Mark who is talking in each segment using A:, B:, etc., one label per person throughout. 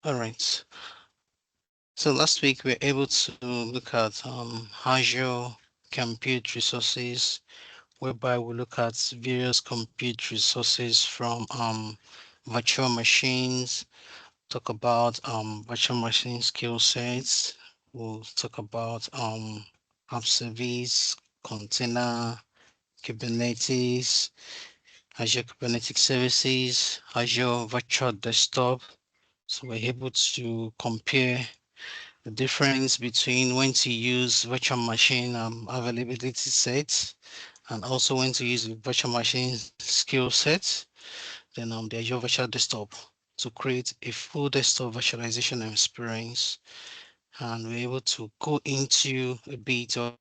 A: All right. So last week we were able to look at Azure compute resources, whereby we look at various compute resources from virtual machines, talk about virtual machine skill sets. We'll talk about app service, container, Kubernetes, Azure Kubernetes services, Azure Virtual Desktop. So we're able to compare the difference between when to use virtual machine availability sets and also when to use the virtual machine skill sets. Then the Azure Virtual Desktop to create a full desktop virtualization experience. And we're able to go into a bit of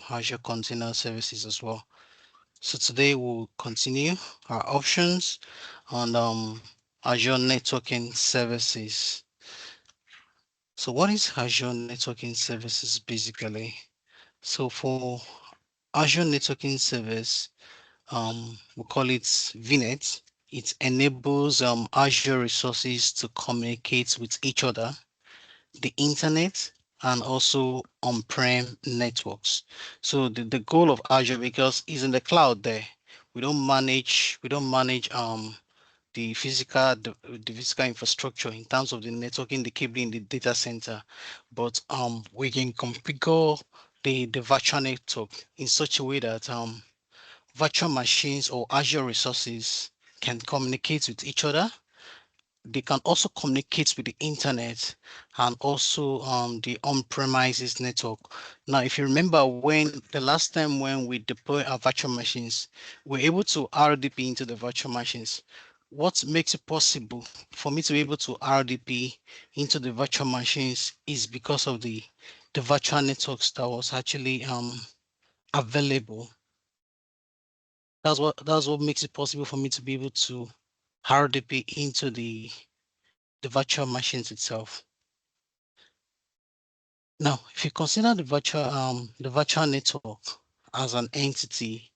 A: Azure Container Services as well. So today we'll continue our options on Azure Networking Services. So what is Azure Networking Services basically? So for Azure Networking Service, we call it VNet. It enables Azure resources to communicate with each other, the internet, and also on-prem networks. So the goal of Azure, because it's in the cloud there, we don't manage the physical infrastructure in terms of the networking, the cabling, the data center, but we can configure the virtual network in such a way that virtual machines or Azure resources can communicate with each other. They can also communicate with the internet and also the on-premises network. Now, if you remember when the last time when we deploy our virtual machines, we're able to RDP into the virtual machines. What makes it possible for me to be able to RDP into the virtual machines is because of the virtual networks that was actually available. That's what makes it possible for me to be able to RDP into the virtual machines itself. Now, if you consider the virtual network as an entity,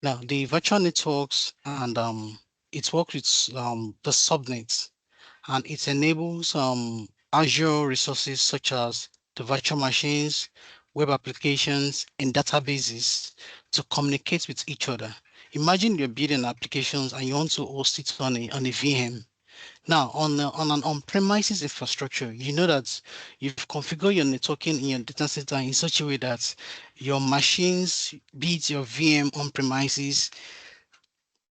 A: now the virtual networks and it works with the subnets and it enables Azure resources such as the virtual machines, web applications, and databases to communicate with each other. Imagine you're building applications and you want to host it on a VM. Now, on an on-premises infrastructure, you know that you've configured your networking in your data center in such a way that your machines, be it your VM on-premises,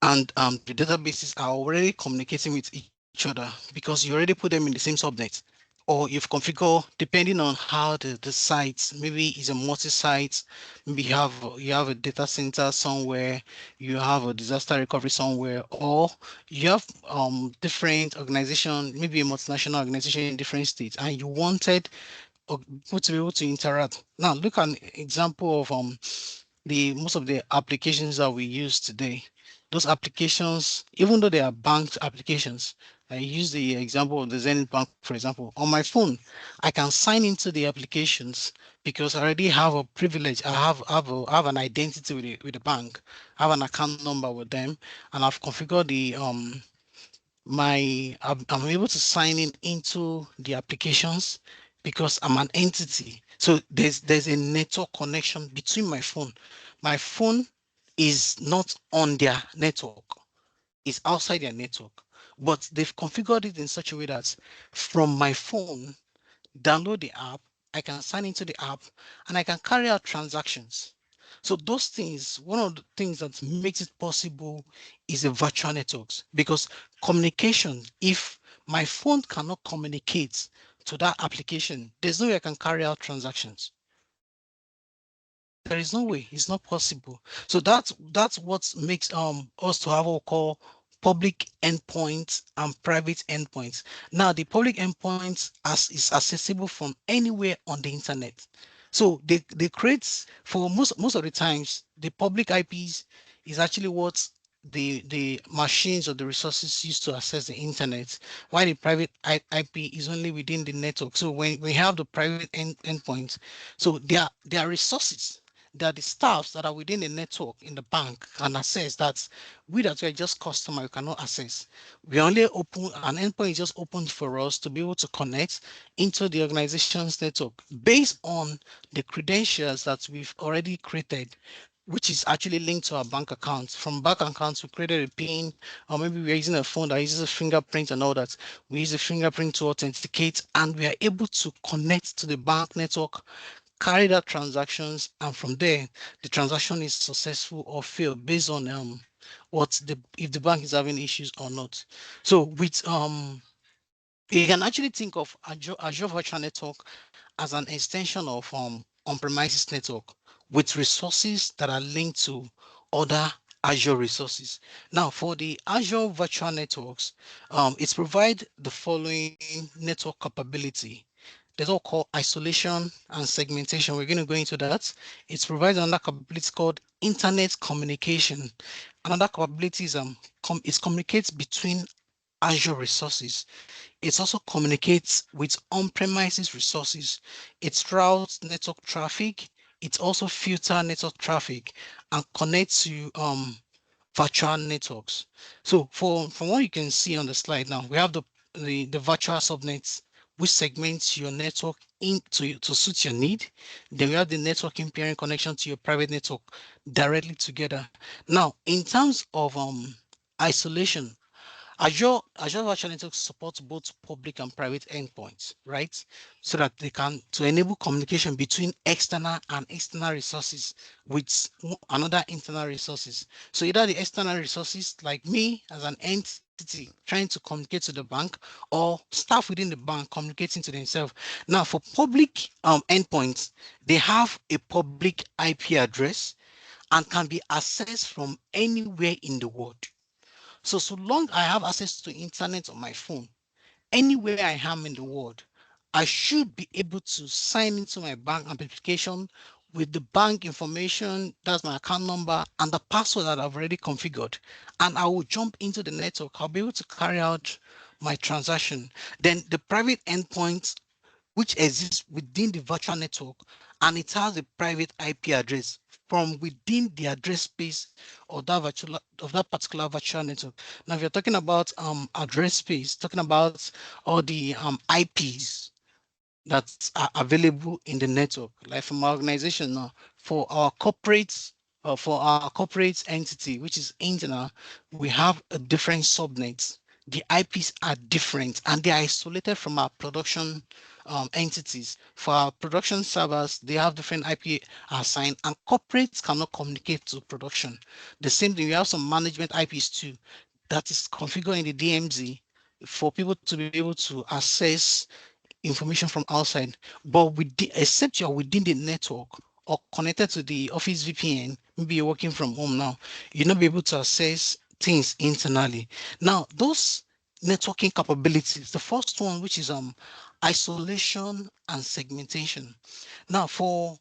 A: and the databases are already communicating with each other because you already put them in the same subnet. Or you've configured, depending on how the site, maybe it's a multi-site, maybe you have a data center somewhere, you have a disaster recovery somewhere, or you have different organization, maybe a multinational organization in different states, and you wanted people to be able to interact. Now look at an example of the most of the applications that we use today. Those applications, even though they are banked applications, I use the example of the Zenith Bank, for example. On my phone, I can sign into the applications because I already have a privilege. I have an identity with the bank. I have an account number with them, and I've configured I'm able to sign in into the applications because I'm an entity. So there's a network connection between my phone. My phone is not on their network, it's outside their network. But they've configured it in such a way that from my phone, download the app, I can sign into the app, and I can carry out transactions. So those things, one of the things that makes it possible is the virtual networks because communication, if my phone cannot communicate to that application, there's no way I can carry out transactions. There is no way. It's not possible. So that's what makes us to have what we call public endpoints and private endpoints. Now, the public endpoints is accessible from anywhere on the internet. So they create for most of the times the public IPs is actually what the machines or the resources used to access the internet, while the private IP is only within the network. So when we have the private endpoints, so they are resources there are the staffs that are within the network in the bank can access that we that we're just customer, you cannot access. We only open an endpoint is just opened for us to be able to connect into the organization's network based on the credentials that we've already created, which is actually linked to our bank accounts. From bank accounts, we created a PIN, or maybe we're using a phone that uses a fingerprint and all that. We use a fingerprint to authenticate, and we are able to connect to the bank network, carry out transactions, and from there, the transaction is successful or failed based on what the if the bank is having issues or not. So with you can actually think of Azure Virtual Network as an extension of on-premises network with resources that are linked to other Azure resources. Now, for the Azure Virtual Networks, it provides the following network capability. There's what called isolation and segmentation. We're going to go into that. It provides another capability called internet communication. Another capability is it communicates between Azure resources. It also communicates with on-premises resources. It routes network traffic. It also filters network traffic and connects to virtual networks. So from what you can see on the slide now, we have the virtual subnets which segments your network to suit your need. Then we have the networking pairing connection to your private network directly together. Now, in terms of isolation, Azure Virtual Network supports both public and private endpoints, right? So that they can to enable communication between external and external resources with another internal resources. So either the external resources like me as an entity trying to communicate to the bank, or staff within the bank communicating to themselves. Now for public endpoints, they have a public IP address and can be accessed from anywhere in the world. So long I have access to internet on my phone, anywhere I am in the world, I should be able to sign into my bank application with the bank information, that's my account number, and the password that I've already configured. And I will jump into the network. I'll be able to carry out my transaction. Then the private endpoint which exists within the virtual network, and it has a private IP address from within the address space of that particular virtual network. Now, if you're talking about address space, talking about all the IPs that are available in the network, like from our organization now, for our corporate entity, which is internal, we have a different subnets. The IPs are different and they are isolated from our production entities. For our production servers, they have different IP assigned, and corporates cannot communicate to production. The same thing, we have some management IPs too that is configured in the DMZ for people to be able to access information from outside. But except you're within the network or connected to the Office VPN, maybe you're working from home now, you'll not be able to access things internally. Now, those networking capabilities, the first one, which is isolation and segmentation. Now, for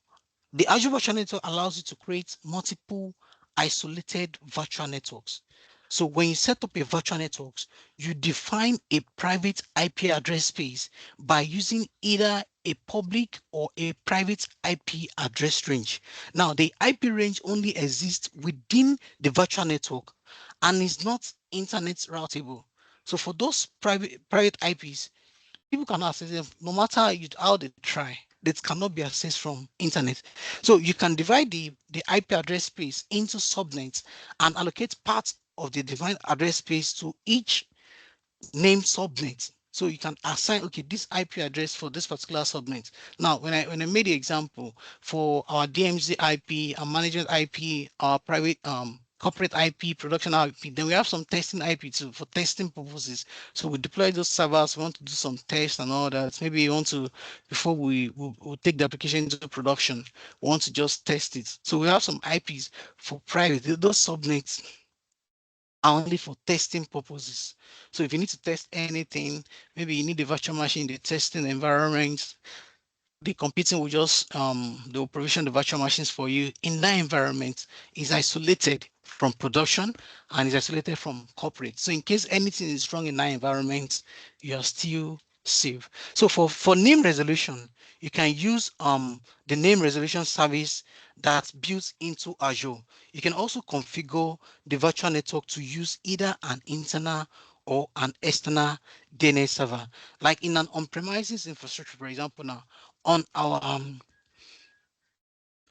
A: the Azure Virtual Network allows you to create multiple isolated virtual networks. So when you set up a virtual network, you define a private IP address space by using either a public or a private IP address range. Now, the IP range only exists within the virtual network and is not internet routable. So for those private IPs, people cannot access them no matter how they try. That cannot be accessed from internet. So you can divide the IP address space into subnets and allocate parts of the defined address space to each name subnet. So you can assign, okay, this IP address for this particular subnet. Now, when I made the example for our DMZ IP, our management IP, our private corporate IP, production IP, then we have some testing IP too for testing purposes. So we deploy those servers, we want to do some tests and all that. Maybe you want to, before we'll take the application into production, we want to just test it. So we have some IPs for private, those subnets are only for testing purposes. So if you need to test anything, maybe you need a virtual machine, the testing environment, the computing will just they will provision the virtual machines for you in that environment is isolated from production and is isolated from corporate. So in case anything is wrong in that environment, you are still safe. So for name resolution, you can use the name resolution service that's built into Azure. You can also configure the virtual network to use either an internal or an external DNS server. Like in an on-premises infrastructure, for example, now on our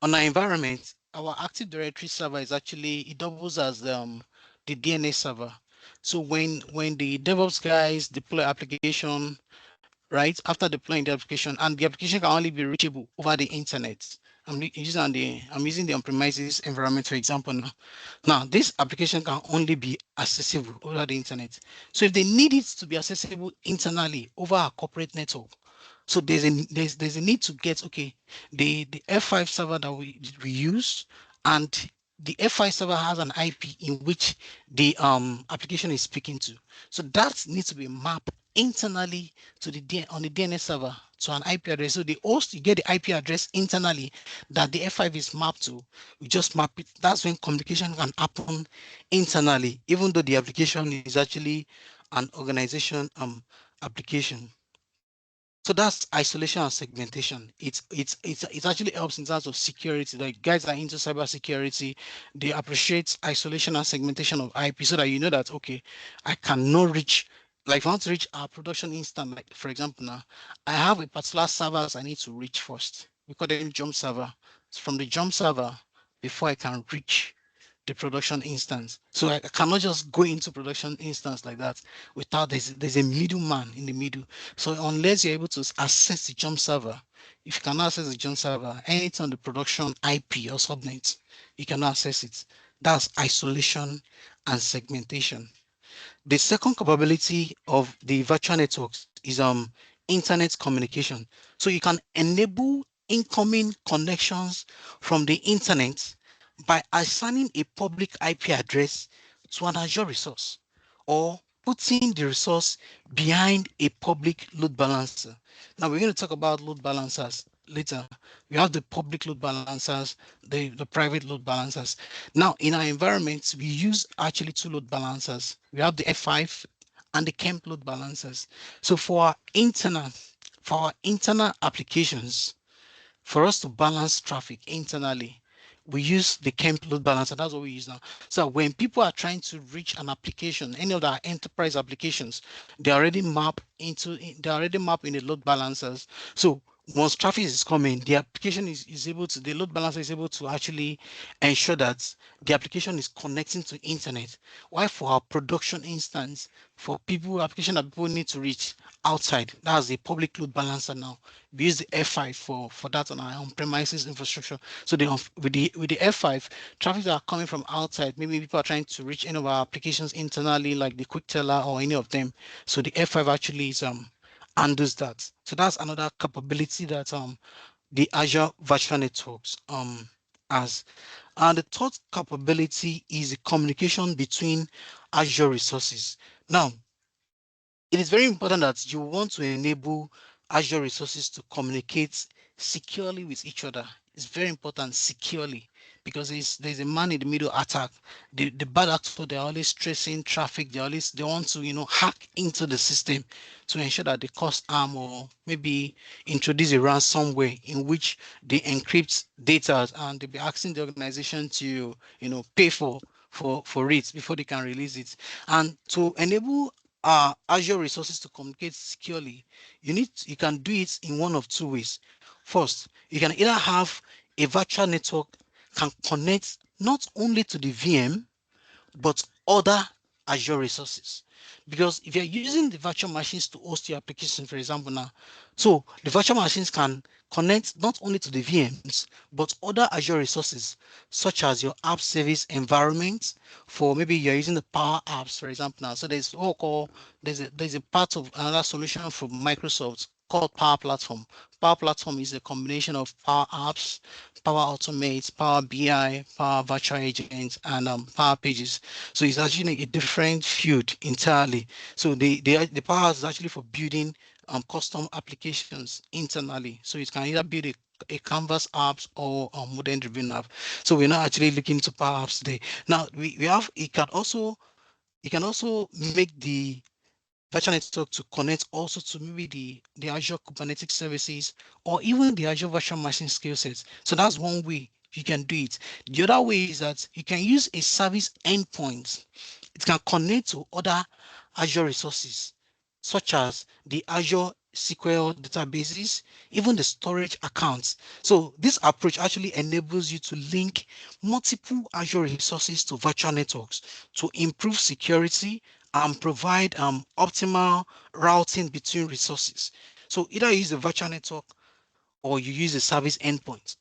A: environment, our Active Directory server is actually it doubles as the DNS server. So when the DevOps guys deploy application, right after deploying the application, and the application can only be reachable over the internet. I'm using the on-premises environment for example now. Now this application can only be accessible over the internet. So if they need it to be accessible internally over our corporate network, so there's a need to get okay the F5 server that we use, and the F5 server has an IP in which the application is speaking to. So that needs to be mapped internally to on the DNS server to an IP address. So the host, you get the IP address internally that the F5 is mapped to. We just map it. That's when communication can happen internally, even though the application is actually an organization application. So that's isolation and segmentation. It actually helps in terms of security. Like guys that are into cybersecurity, they appreciate isolation and segmentation of IP so that you know that okay, I cannot reach, like if I want to reach our production instance, like for example now, I have a particular servers I need to reach first. We call them jump server. So from the jump server, before I can reach the production instance. So I cannot just go into production instance like that without there's a middleman in the middle. So unless you're able to access the jump server, if you cannot access the jump server, anything on the production IP or subnet, you cannot access it. That's isolation and segmentation. The second capability of the virtual networks is internet communication. So you can enable incoming connections from the internet by assigning a public IP address to an Azure resource or putting the resource behind a public load balancer. Now we're going to talk about load balancers later. We have the public load balancers, the private load balancers. Now in our environments, we use actually two load balancers. We have the F5 and the camp load balancers. So for our internal applications, for us to balance traffic internally, we use the camp load balancer. That's what we use now. So when people are trying to reach an application, any of our enterprise applications, they already map in the load balancers. So once traffic is coming, the application is able to, the load balancer is able to actually ensure that the application is connecting to internet. While for our production instance, for people, application that people need to reach outside, that's the public load balancer now. We use the F5 for that on our on-premises infrastructure. So with the F5, traffic that are coming from outside, maybe people are trying to reach any of our applications internally, like the quick teller or any of them. So the F5 actually is handles that. So that's another capability that the Azure Virtual Networks has. And the third capability is the communication between Azure resources. Now, it is very important that you want to enable Azure resources to communicate securely with each other. It's very important securely because there's a man in the middle attack. The bad actor, they're always stressing traffic. They want to hack into the system to ensure that they cause harm or maybe introduce a ransomware in which they encrypt data and they'll be asking the organization to pay for it before they can release it. And to enable Azure resources to communicate securely, you can do it in one of two ways. First, you can either have a virtual network can connect not only to the VM but other Azure resources. Because if you're using the virtual machines to host your application, for example, now, so the virtual machines can connect not only to the VMs, but other Azure resources, such as your app service environment for maybe you're using the Power Apps, for example, now. So there's a part of another solution from Microsoft called Power Platform. Power Platform is a combination of Power Apps, Power Automate, Power BI, Power Virtual Agents, and Power Pages. So it's actually a different field entirely. So the Power is actually for building custom applications internally. So it can either build a Canvas apps or a modern driven app. So we're not actually looking to Power Apps today. Now we have it can also make virtual network to connect also to maybe the Azure Kubernetes services or even the Azure virtual machine skill sets. So that's one way you can do it. The other way is that you can use a service endpoint. It can connect to other Azure resources, such as the Azure SQL databases, even the storage accounts. So this approach actually enables you to link multiple Azure resources to virtual networks to improve security and provide optimal routing between resources. So either you use a virtual network or you use a service endpoint.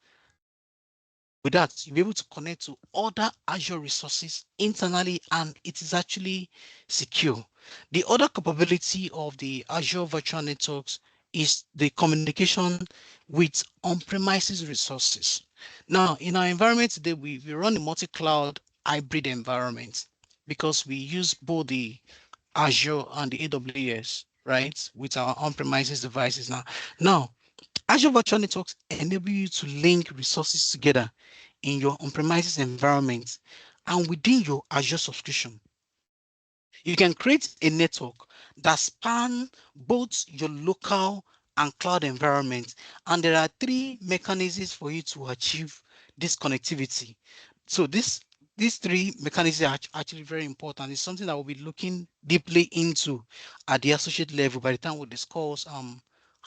A: With that, you'll be able to connect to other Azure resources internally, and it is actually secure. The other capability of the Azure virtual networks is the communication with on-premises resources. Now, in our environment today, we run a multi-cloud hybrid environment because we use both the Azure and the AWS, right, with our on-premises devices now. Now, Azure Virtual Networks enable you to link resources together in your on-premises environment and within your Azure subscription. You can create a network that span both your local and cloud environment. And there are three mechanisms for you to achieve this connectivity. So these three mechanisms are actually very important. It's something that we'll be looking deeply into at the associate level by the time we discuss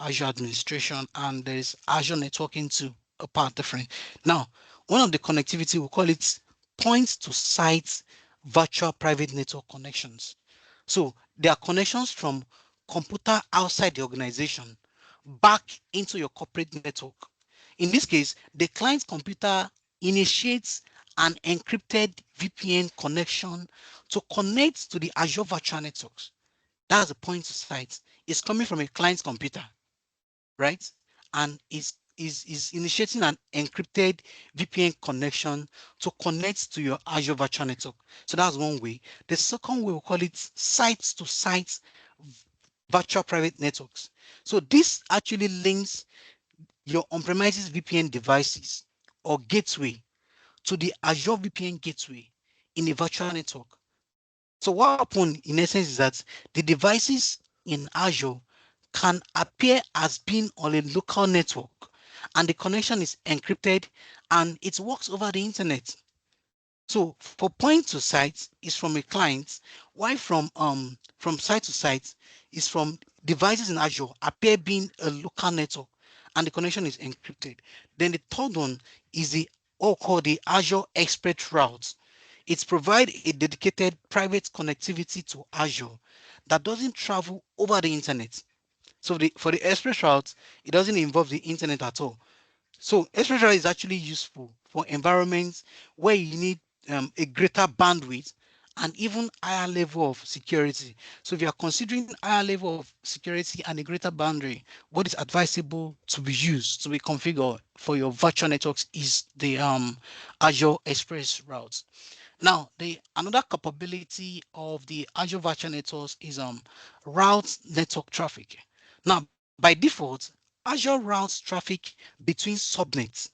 A: Azure administration, and there is Azure networking too, a part different. Now, one of the connectivity, we call it point to site virtual private network connections. So there are connections from computer outside the organization back into your corporate network. In this case, the client's computer initiates an encrypted VPN connection to connect to the Azure virtual networks. That's the point to site. It's coming from a client's computer, right? And is initiating an encrypted VPN connection to connect to your Azure virtual network. So that's one way. The second way, we call it site to site virtual private networks. So this actually links your on-premises VPN devices or gateway to the Azure VPN gateway in a virtual network. So what happens in essence is that the devices in Azure can appear as being on a local network, and the connection is encrypted and it works over the internet. So for point to site is from a client, while from site to site is from devices in Azure appear being a local network, and the connection is encrypted. Then the third one is the what called the Azure Express route. It provides a dedicated private connectivity to Azure that doesn't travel over the internet. So for the express route, it doesn't involve the internet at all. So express route is actually useful for environments where you need a greater bandwidth and even higher level of security. So if you are considering higher level of security and a greater boundary, what is advisable to be used, to be configured for your virtual networks is the Azure Express route. Now, the another capability of the Azure Virtual Networks is route network traffic. Now, by default, Azure routes traffic between subnets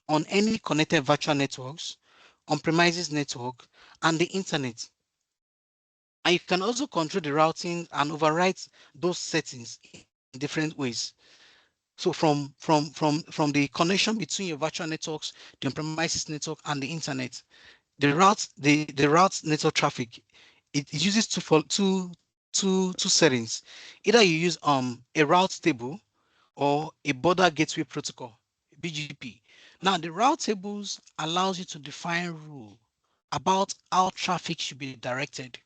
A: on any connected virtual networks, on-premises network, and the internet. And you can also control the routing and override those settings in different ways. So from the connection between your virtual networks, the on-premises network, and the internet, the route network traffic, it uses two settings. Either you use a route table or a border gateway protocol, BGP. Now the route tables allows you to define rule about how traffic should be directed,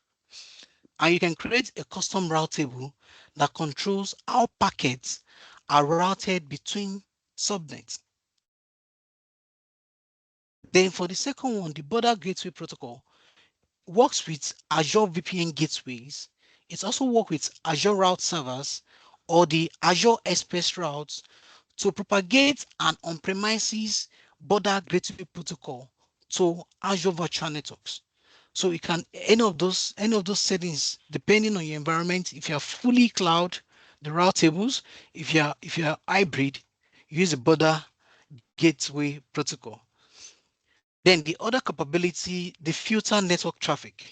A: and you can create a custom route table that controls how packets are routed between subnets. Then for the second one, the border gateway protocol works with Azure VPN gateways. It also works with Azure route servers or the Azure Express routes to propagate an on-premises border gateway protocol to Azure virtual networks. So you can any of those settings depending on your environment. If you are fully cloud, the route tables. If you are hybrid, use the border gateway protocol. Then the other capability, the filter network traffic.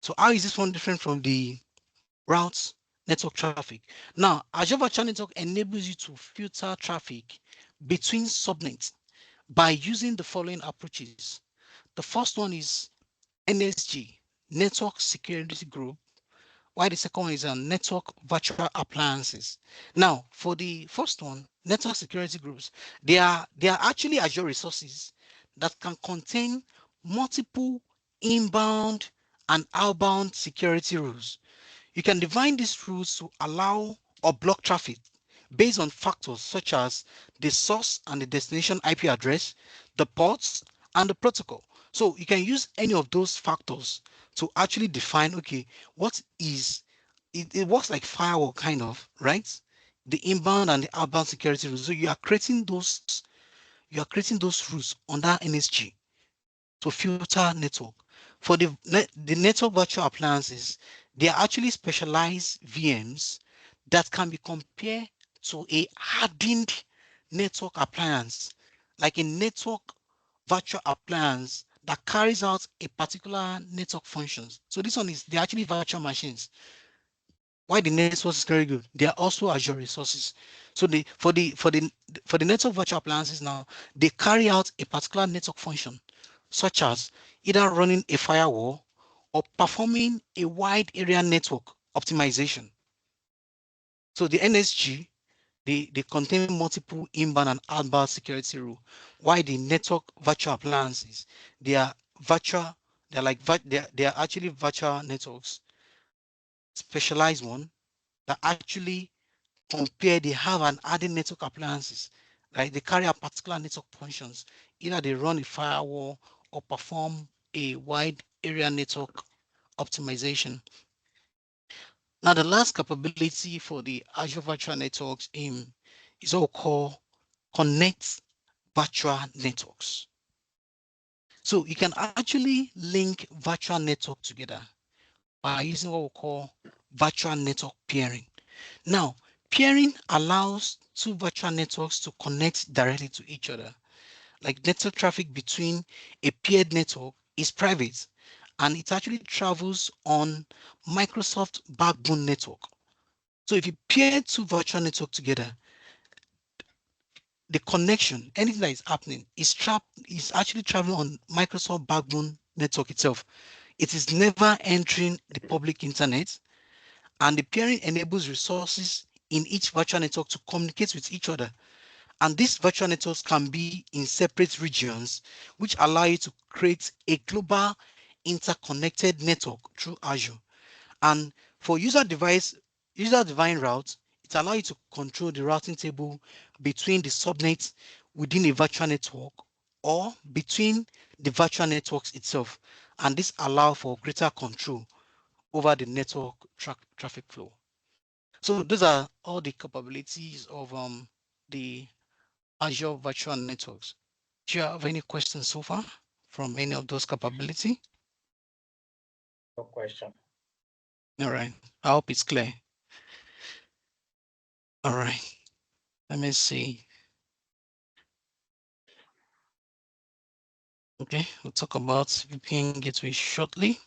A: So how is this one different from the routes? network traffic. Now, Azure Virtual Network enables you to filter traffic between subnets by using the following approaches. The first one is NSG, Network Security Group, while the second one is network virtual appliances. Now, for the first one, network security groups, they are actually Azure resources that can contain multiple inbound and outbound security rules. You can define these rules to allow or block traffic based on factors such as the source and the destination IP address, the ports, and the protocol. So you can use any of those factors to actually define, okay, what is it works like firewall kind of, right? The inbound and the outbound security rules. So you are creating those rules under NSG to filter network. For the network virtual appliances, they are actually specialized VMs that can be compared to a hardened network appliance, like a network virtual appliance that carries out a particular network functions. So this one is they're actually virtual machines. Why the network is very good? They are also Azure resources. So for the network virtual appliances now, they carry out a particular network function, such as either running a firewall or performing a wide area network optimization. So the NSG, they contain multiple inbound and outbound security rule. Why the network virtual appliances, they are virtual, they're actually virtual networks, specialized one that actually compare, they have an added network appliances, right? They carry out particular network functions. Either they run a firewall or perform a wide area network optimization. Now, the last capability for the Azure Virtual Networks is what we call connect virtual networks. So you can actually link virtual network together by using what we call virtual network peering. Now, peering allows two virtual networks to connect directly to each other. Like network traffic between a peered network is private and it actually travels on Microsoft backbone network. So if you pair two virtual networks together, the connection, anything that is happening is actually traveling on Microsoft backbone network itself. It is never entering the public internet, and the peering enables resources in each virtual network to communicate with each other. And these virtual networks can be in separate regions, which allow you to create a global interconnected network through Azure. And for user-defined routes, it allows you to control the routing table between the subnets within a virtual network or between the virtual networks itself. And this allows for greater control over the network traffic flow. So those are all the capabilities of the Azure Virtual Networks. Do you have any questions so far from any of those capability?
B: No question.
A: All right. I hope it's clear. All right. Let me see. Okay, we'll talk about VPN gateway shortly.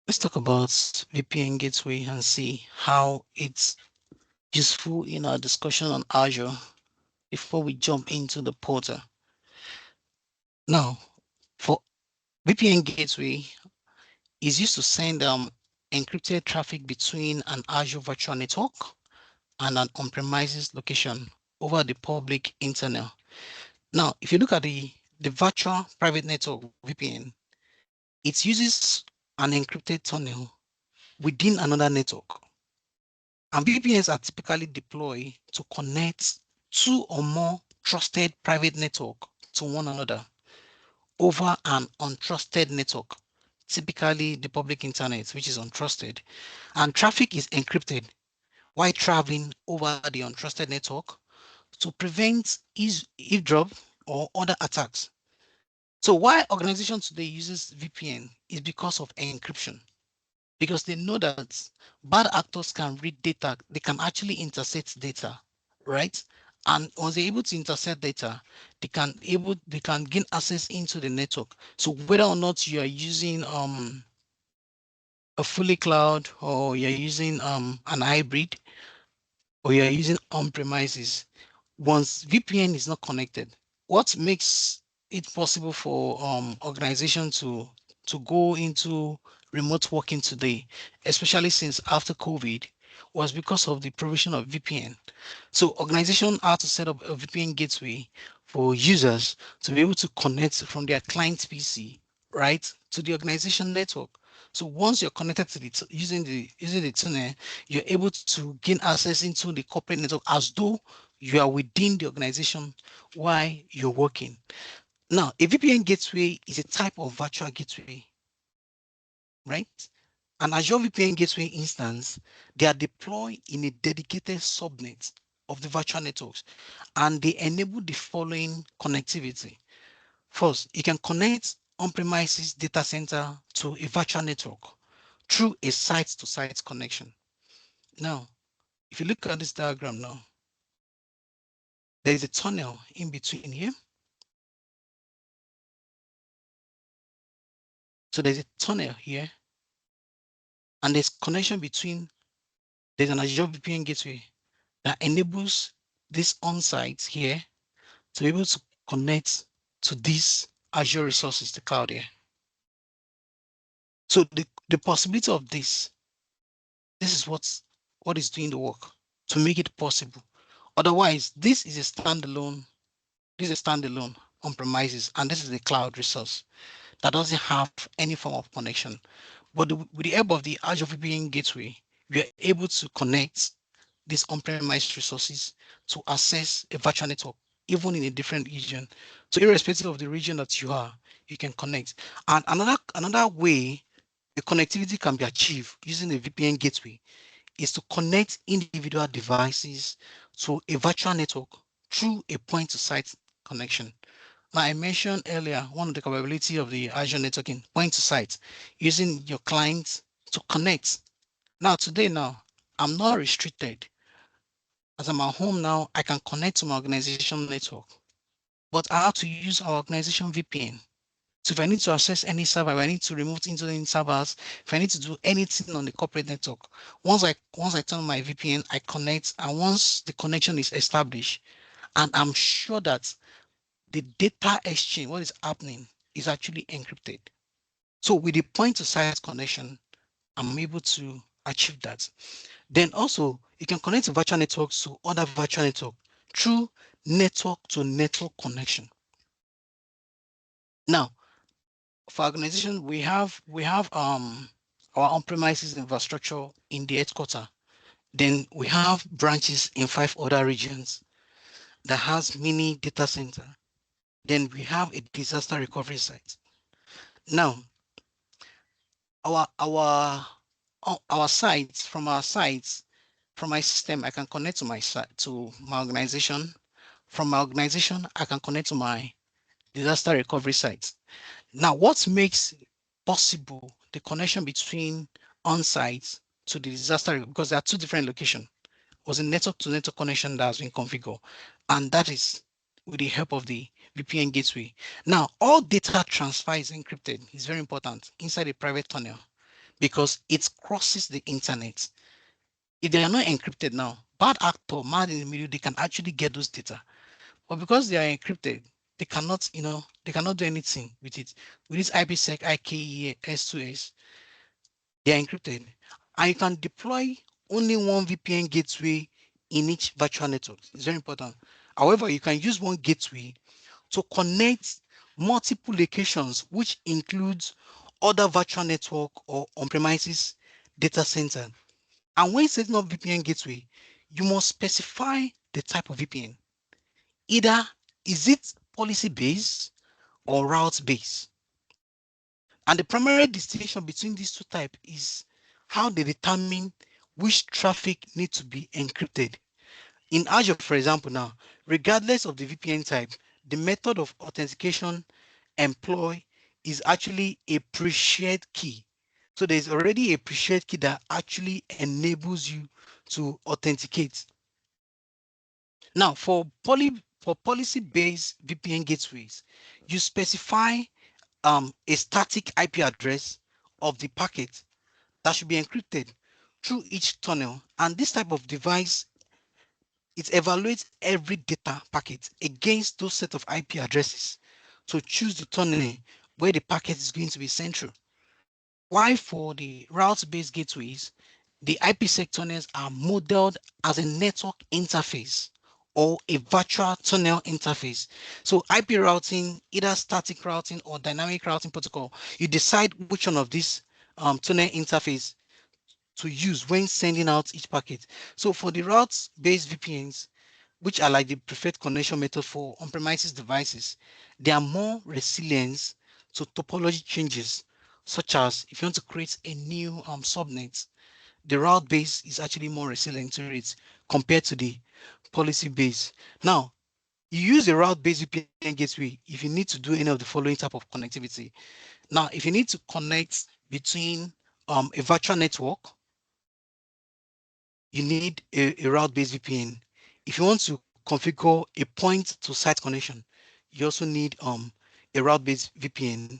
A: Let's talk about VPN gateway and see how it's useful in our discussion on Azure before we jump into the portal. Now, for VPN gateway is used to send encrypted traffic between an Azure virtual network and an on-premises location over the public internet. Now, if you look at the virtual private network VPN, it uses an encrypted tunnel within another network. And VPNs are typically deployed to connect two or more trusted private network to one another over an untrusted network, typically the public internet, which is untrusted. And traffic is encrypted while traveling over the untrusted network to prevent eavesdrop or other attacks. So why organizations today uses VPN is because of encryption, because they know that bad actors can read data, they can actually intercept data, right? And once they're able to intercept data, they can gain access into the network. So whether or not you are using a fully cloud, or you're using an hybrid, or you're using on-premises, once VPN is not connected, what makes it possible for organization to go into remote working today, especially since after COVID, was because of the provision of VPN. So organization had to set up a VPN gateway for users to be able to connect from their client PC, right, to the organization network. So once you're connected to using the tunnel, you're able to gain access into the corporate network as though you are within the organization while you're working. Now, a VPN gateway is a type of virtual gateway, right? An Azure VPN gateway instance, they are deployed in a dedicated subnet of the virtual networks, and they enable the following connectivity. First, you can connect on-premises data center to a virtual network through a site-to-site connection. Now, if you look at this diagram now, there is a tunnel in between here. So there's a tunnel here, and there's connection between, there's an Azure VPN gateway that enables this on-site here to be able to connect to these Azure resources, the cloud here. So the possibility of this is what is doing the work to make it possible. Otherwise, this is a standalone on premises, and this is a cloud resource that doesn't have any form of connection. But with the help of the Azure VPN gateway, we are able to connect these on-premise resources to access a virtual network, even in a different region. So irrespective of the region that you are, you can connect. And another way the connectivity can be achieved using a VPN gateway is to connect individual devices to a virtual network through a point-to-site connection. Now, I mentioned earlier one of the capability of the Azure networking, point-to-site, using your clients to connect. Now, today, I'm not restricted. As I'm at home now, I can connect to my organization network, but I have to use our organization VPN. So if I need to access any server, if I need to remove into any servers, if I need to do anything on the corporate network, once I turn on my VPN, I connect, and once the connection is established, and I'm sure that the data exchange, what is happening, is actually encrypted. So with the point-to-site connection, I'm able to achieve that. Then also, you can connect virtual networks to other virtual network through network-to-network connection. Now, for organization, we have our on-premises infrastructure in the headquarters. Then we have branches in 5 other regions that has mini data center. Then we have a disaster recovery site. Now, our our sites, from my system, I can connect to my site, to my organization. From my organization, I can connect to my disaster recovery site. Now, what makes possible the connection between on-site to the disaster, because there are two different locations, was a network to network connection that has been configured, and that is with the help of the VPN gateway. Now, all data transfer is encrypted. It's very important inside a private tunnel because it crosses the internet. If they are not encrypted now, bad actor, man in the middle, they can actually get those data. But because they are encrypted, they cannot do anything with it. With this IPsec IKE S2S, they are encrypted. And you can deploy only one VPN gateway in each virtual network. It's very important. However, you can use one gateway to connect multiple locations, which includes other virtual network or on-premises data center. And when setting up VPN gateway, you must specify the type of VPN. Either is it policy based or route based. And the primary distinction between these two types is how they determine which traffic needs to be encrypted. In Azure, for example, now, regardless of the VPN type, the method of authentication employed is actually a pre-shared key. So there's already a pre-shared key that actually enables you to authenticate. Now, for policy-based VPN gateways, you specify a static IP address of the packet
C: that should be encrypted through each tunnel. And this type of device, it evaluates every data packet against those set of IP addresses to choose the tunnel where the packet is going to be sent through. Why for the route-based gateways, the IPsec tunnels are modeled as a network interface or a virtual tunnel interface. So IP routing, either static routing or dynamic routing protocol, you decide which one of these tunnel interface to use when sending out each packet. So for the route-based VPNs, which are like the preferred connection method for on-premises devices, they are more resilient to topology changes, such as if you want to create a new subnet, the route base is actually more resilient to it compared to the policy base. Now, you use a route-based VPN gateway if you need to do any of the following type of connectivity. Now, if you need to connect between a virtual network, you need a route-based VPN. If you want to configure a point-to-site connection, you also need a route-based VPN.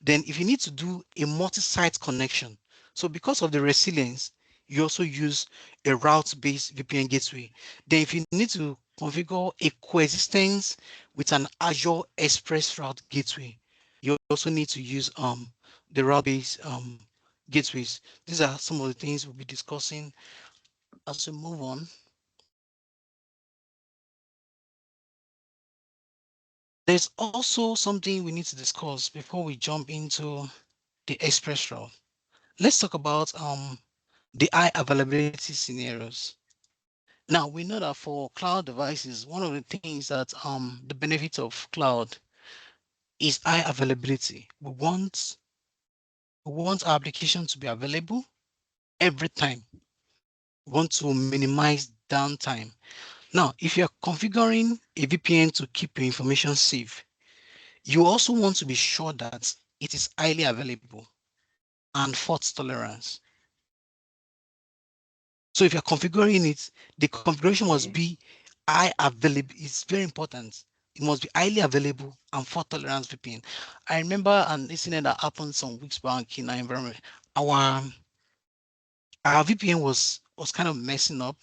C: Then if you need to do a multi-site connection, so because of the resilience, you also use a route-based VPN gateway. Then if you need to configure a coexistence with an Azure Express Route gateway, you also need to use the route-based gateways. These are some of the things we'll be discussing as we move on. There's also something we need to discuss before we jump into the express route. Let's talk about the high availability scenarios. Now we know that for cloud devices, one of the things that the benefit of cloud is high availability. We want our application to be available every time. We want to minimize downtime. Now, if you're configuring a VPN to keep your information safe, you also want to be sure that it is highly available and fault tolerance. So if you're configuring it, the configuration must
B: Okay.
C: be high available. It's very important. It must be highly available and fault tolerance VPN. I remember an incident that happened some weeks back in our environment. Our our VPN was kind of messing up.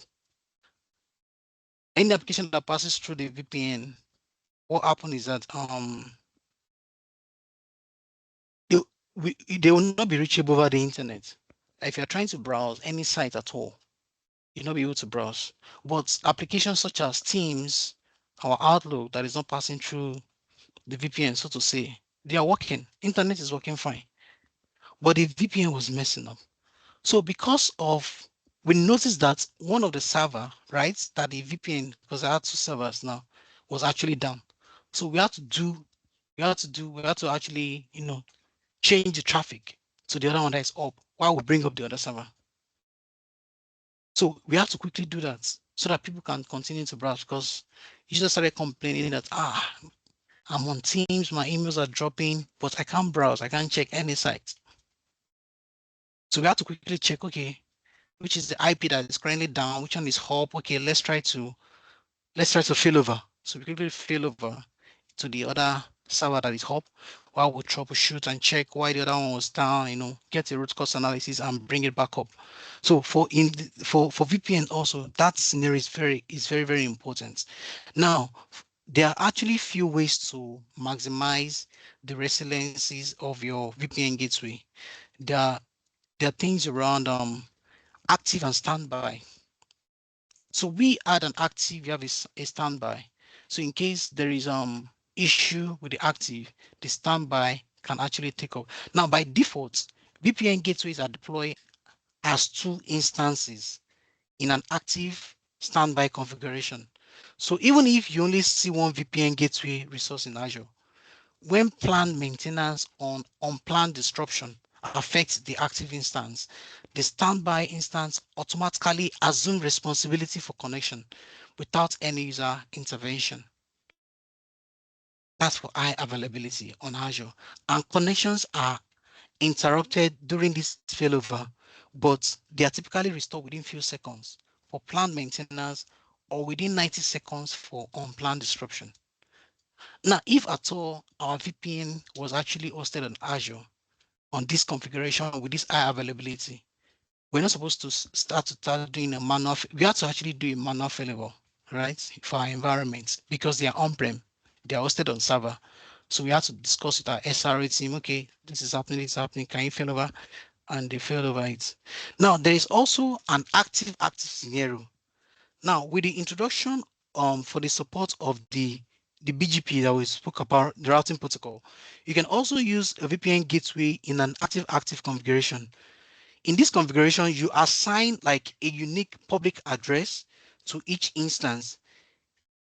C: Any application that passes through the VPN, what happened is that they, they will not be reachable over the internet. If you're trying to browse any site at all, you'll not be able to browse. But applications such as Teams, our Outlook that is not passing through the VPN, so to say, they are working. Internet is working fine. But the VPN was messing up. So because of we noticed that one of the server, right, that the VPN, because I had two servers now, was actually down. So we had to actually, change the traffic to the other one that is up while we bring up the other server. So we have to quickly do that so that people can continue to browse because you just started complaining that I'm on Teams, my emails are dropping, but I can't browse, I can't check any site. So we have to quickly check, okay, which is the IP that is currently down, which one is up. Okay, let's try to fail over. So we quickly fail over to the other server that is up while we troubleshoot and check why the other one was down, get a root cause analysis and bring it back up. So for VPN also, that scenario is very, very important. Now, there are actually few ways to maximize the resiliencies of your VPN gateway. There are there are things around active and standby. So we add an active, you have a standby. So in case there is issue with the active, the standby can actually take up. Now by default, VPN gateways are deployed as two instances in an active standby configuration. So even if you only see one VPN gateway resource in Azure, when planned maintenance on unplanned disruption affects the active instance, the standby instance automatically assumes responsibility for connection without any user intervention. That's for high availability on Azure. And connections are interrupted during this failover, but they are typically restored within few seconds for planned maintenance or within 90 seconds for unplanned disruption. Now, if at all our VPN was actually hosted on Azure on this configuration with this high availability, we're not supposed to start doing a manual. We have to actually do a manual failover, right, for our environments because they are on-prem, they are hosted on server. So we have to discuss with our SRE team. Okay, this is happening. This is happening. Can you fail over? And they failed over it. Now there is also an active scenario. Now with the introduction for the support of the BGP that we spoke about, the routing protocol, you can also use a VPN gateway in an active configuration. In this configuration, you assign like a unique public address to each instance.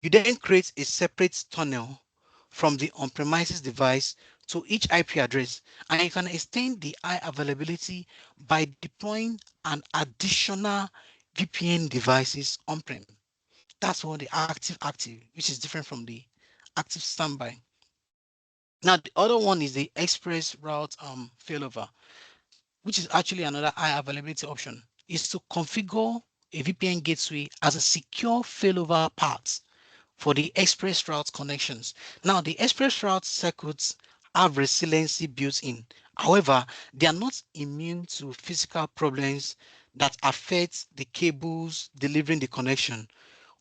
C: You then create a separate tunnel from the on-premises device to each IP address, and you can extend the high availability by deploying an additional VPN devices on-prem. That's what the active, which is different from the active standby. Now, the other one is the express route failover, which is actually another high availability option, is to configure a VPN gateway as a secure failover path for the express route connections. Now, the express route circuits have resiliency built in. However, they are not immune to physical problems that affect the cables delivering the connection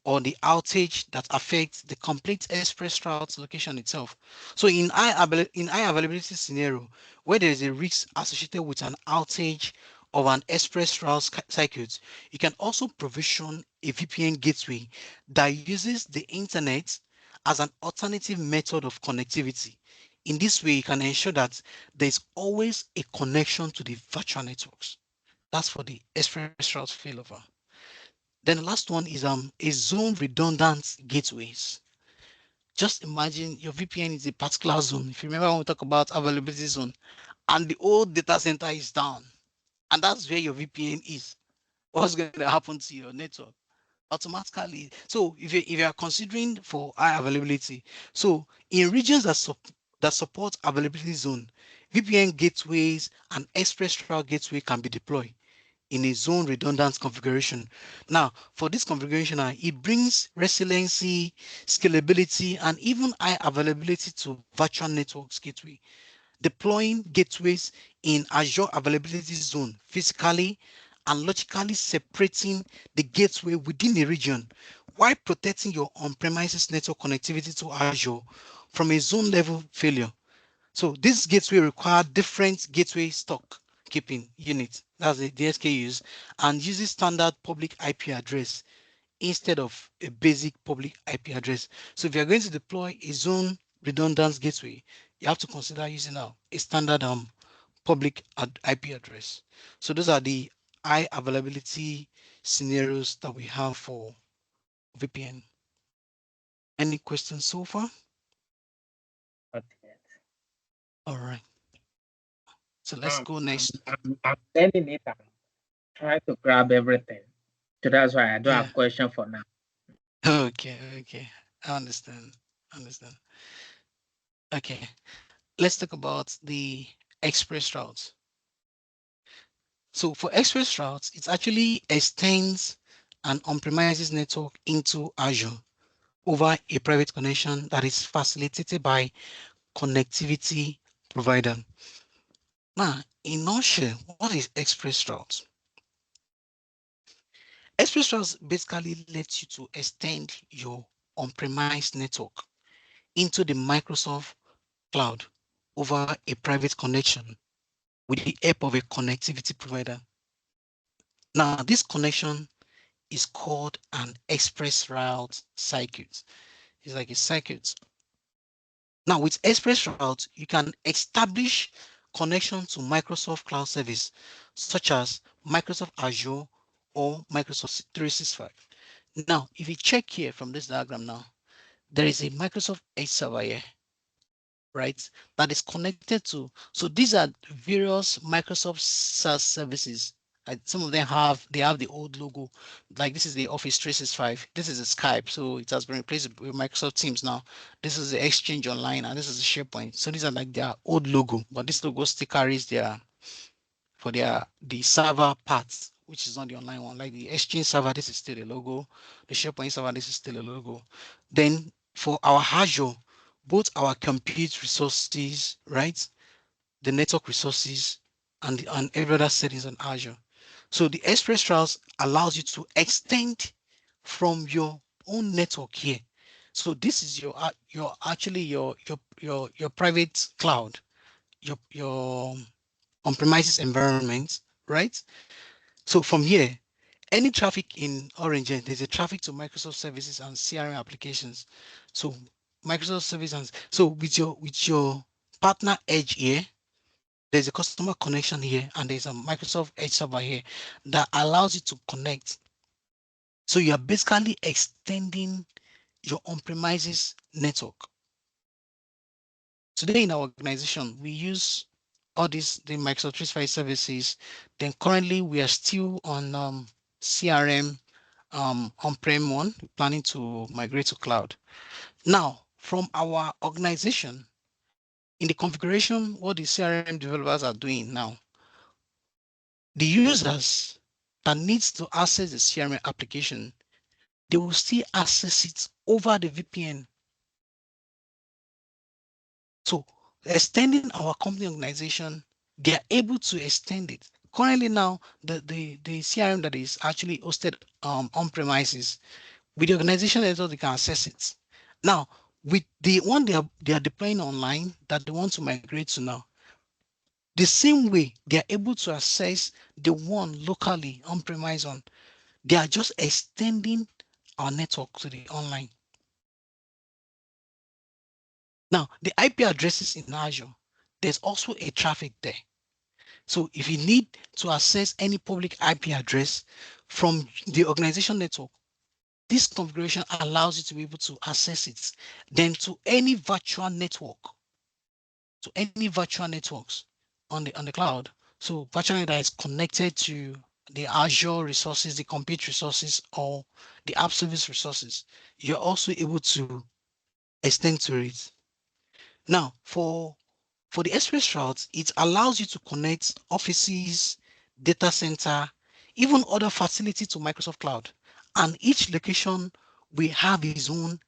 C: or the outage that affects the complete express route location itself. So in high availability scenario, where there is a risk associated with an outage of an express route circuit, you can also provision a VPN gateway that uses the internet as an alternative method of connectivity. In this way, you can ensure that there is always a connection to the virtual networks. That's for the express route failover. Then the last one is a zone redundant gateways. Just imagine your VPN is a particular zone. If you remember when we talk about availability zone, and the old data center is down, and that's where your VPN is. What's going to happen to your network? Automatically. So if you are considering for high availability, so in regions that support availability zone, VPN gateways and express route gateway can be deployed in a zone redundant configuration. Now, for this configuration, it brings resiliency, scalability, and even high availability to virtual networks gateway. Deploying gateways in Azure availability zone physically and logically separating the gateway within a region while protecting your on-premises network connectivity to Azure from a zone level failure. So this gateway require different gateway stock keeping unit, that's the SKUs, and uses standard public IP address instead of a basic public IP address. So if you're going to deploy a zone redundant gateway, you have to consider using a standard public IP address. So those are the high availability scenarios that we have for VPN. Any questions so far?
B: Not yet.
C: All right. So let's go next.
B: I'm learning it and try to grab everything. So that's why I don't
C: Yeah.
B: have question for now.
C: Okay. I understand. Understand. Okay. Let's talk about the express routes. So for express routes, it actually extends an on-premises network into Azure over a private connection that is facilitated by connectivity provider. Now, in nutshell, what is express routes? Express routes basically lets you to extend your on-premise network into the Microsoft cloud over a private connection with the help of a connectivity provider. Now, this connection is called an express route circuit. It's like a circuit. Now, with express route, you can establish connection to Microsoft cloud service, such as Microsoft Azure or Microsoft 365. Now, if you check here from this diagram now, there is a Microsoft Edge server here, right? That is connected to. So these are various Microsoft SaaS services. Some of them have the old logo, like this is the Office 365. This is the Skype, so it has been replaced with Microsoft Teams now. This is the Exchange Online, and this is the SharePoint. So these are like their old logo, but this logo still carries their for their the server parts, which is not the online one. Like the Exchange server, this is still the logo. The SharePoint server, this is still a logo. Then for our Azure, both our compute resources, right? The network resources and every other settings on Azure. So the express routes allows you to extend from your own network here. So this is your actually your private cloud, your on-premises environment, right? So from here, any traffic in Orange, there's a traffic to Microsoft services and CRM applications. So Microsoft services, so with your partner edge here, there's a customer connection here, and there's a Microsoft Edge server here that allows you to connect. So you are basically extending your on-premises network. Today in our organization, we use all these the Microsoft 365 services. Then currently we are still on CRM on-prem one, planning to migrate to cloud. Now, from our organization, in the configuration, what the CRM developers are doing now, the users that needs to access the CRM application, they will still access it over the VPN. So extending our company organization, they are able to extend it. Currently now, the CRM that is actually hosted on premises, with the organization level, they can access it. Now, with the one they are deploying online that they want to migrate to now, the same way they are able to access the one locally on premise on, they are just extending our network to the online. Now, the IP addresses in Azure, there's also a traffic there. So if you need to access any public IP address from the organization network, this configuration allows you to be able to access it. Then to any virtual network, to any virtual networks on the cloud. So virtual network that is connected to the Azure resources, the compute resources, or the app service resources, you're also able to extend to it. Now, for the express routes, it allows you to connect offices, data center, even other facility to Microsoft Cloud. And each location will have its own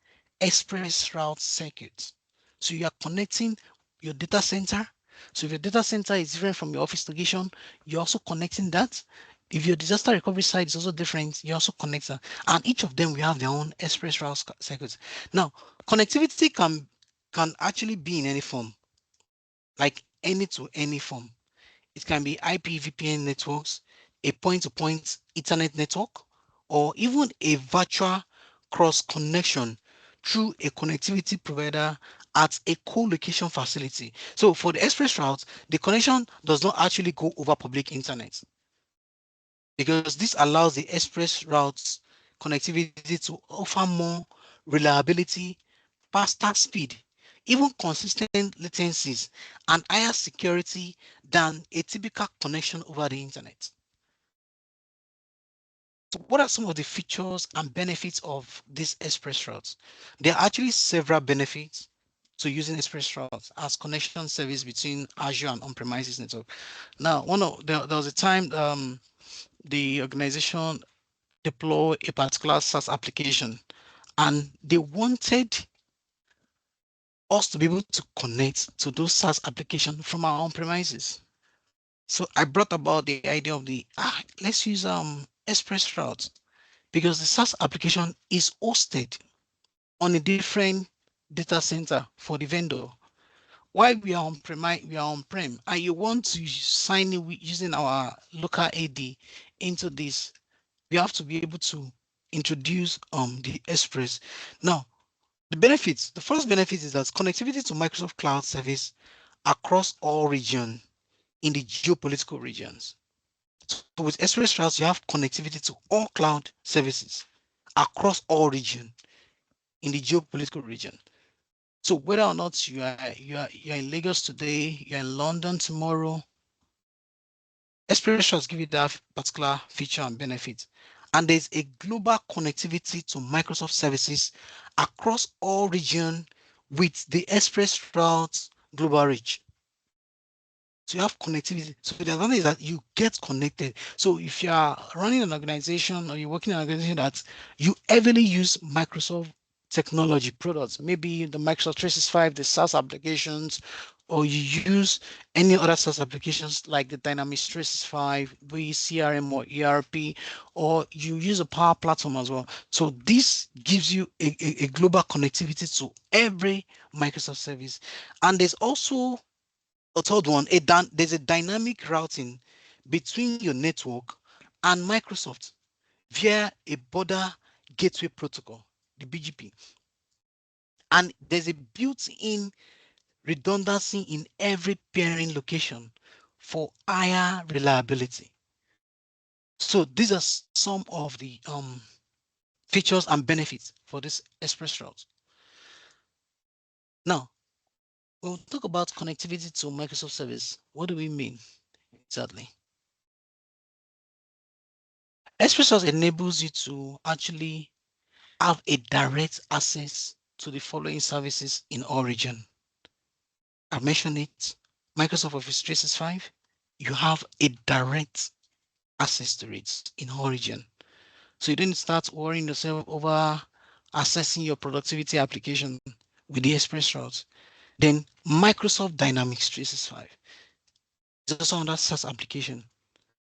C: express route circuit. So you are connecting your data center. So if your data center is different from your office location, you're also connecting that. If your disaster recovery side is also different, you also connect that. And each of them will have their own express route circuits. Now, connectivity can actually be in any form, like any to any form. It can be IP VPN networks, a point-to-point Ethernet network, or even a virtual cross connection through a connectivity provider at a co-location facility. So for the express route, the connection does not actually go over public internet because this allows the express routes connectivity to offer more reliability, faster speed, even consistent latencies, and higher security than a typical connection over the internet. So what are some of the features and benefits of this express routes? There are actually several benefits to using express routes as connection service between Azure and on-premises network. Now, there was a time the organization deployed a particular SaaS application, and they wanted us to be able to connect to those SaaS applications from our own premises. So I brought about the idea of let's use Express Route because the SaaS application is hosted on a different data center for the vendor. While we are on prem, and you want to sign in using our local AD into this, we have to be able to introduce the Express. Now, the first benefit is that connectivity to Microsoft Cloud Service across all regions in the geopolitical regions. So with Express Routes, you have connectivity to all cloud services across all regions in the geopolitical region. So whether or not you're in Lagos today, you're in London tomorrow, Express Routes give you that particular feature and benefit. And there's a global connectivity to Microsoft services across all regions with the Express Routes global reach. So you have connectivity. So the advantage is that you get connected. So if you are running an organization or you're working in an organization that you heavily use Microsoft technology products, maybe the Microsoft 365, the SaaS applications, or you use any other SaaS applications like the Dynamics 365, be it CRM or ERP, or you use a Power Platform as well. So this gives you a global connectivity to every Microsoft service. And there's also a third one, there's a dynamic routing between your network and Microsoft via a border gateway protocol, the BGP. And there's a built-in redundancy in every pairing location for higher reliability. So these are some of the features and benefits for this express route. Now, when we talk about connectivity to Microsoft service, what do we mean exactly? Express route enables you to actually have a direct access to the following services in origin. I mentioned it, Microsoft Office 365, you have a direct access to it in origin. So you didn't start worrying yourself over accessing your productivity application with the express route. Then Microsoft Dynamics 365 is also another SaaS application.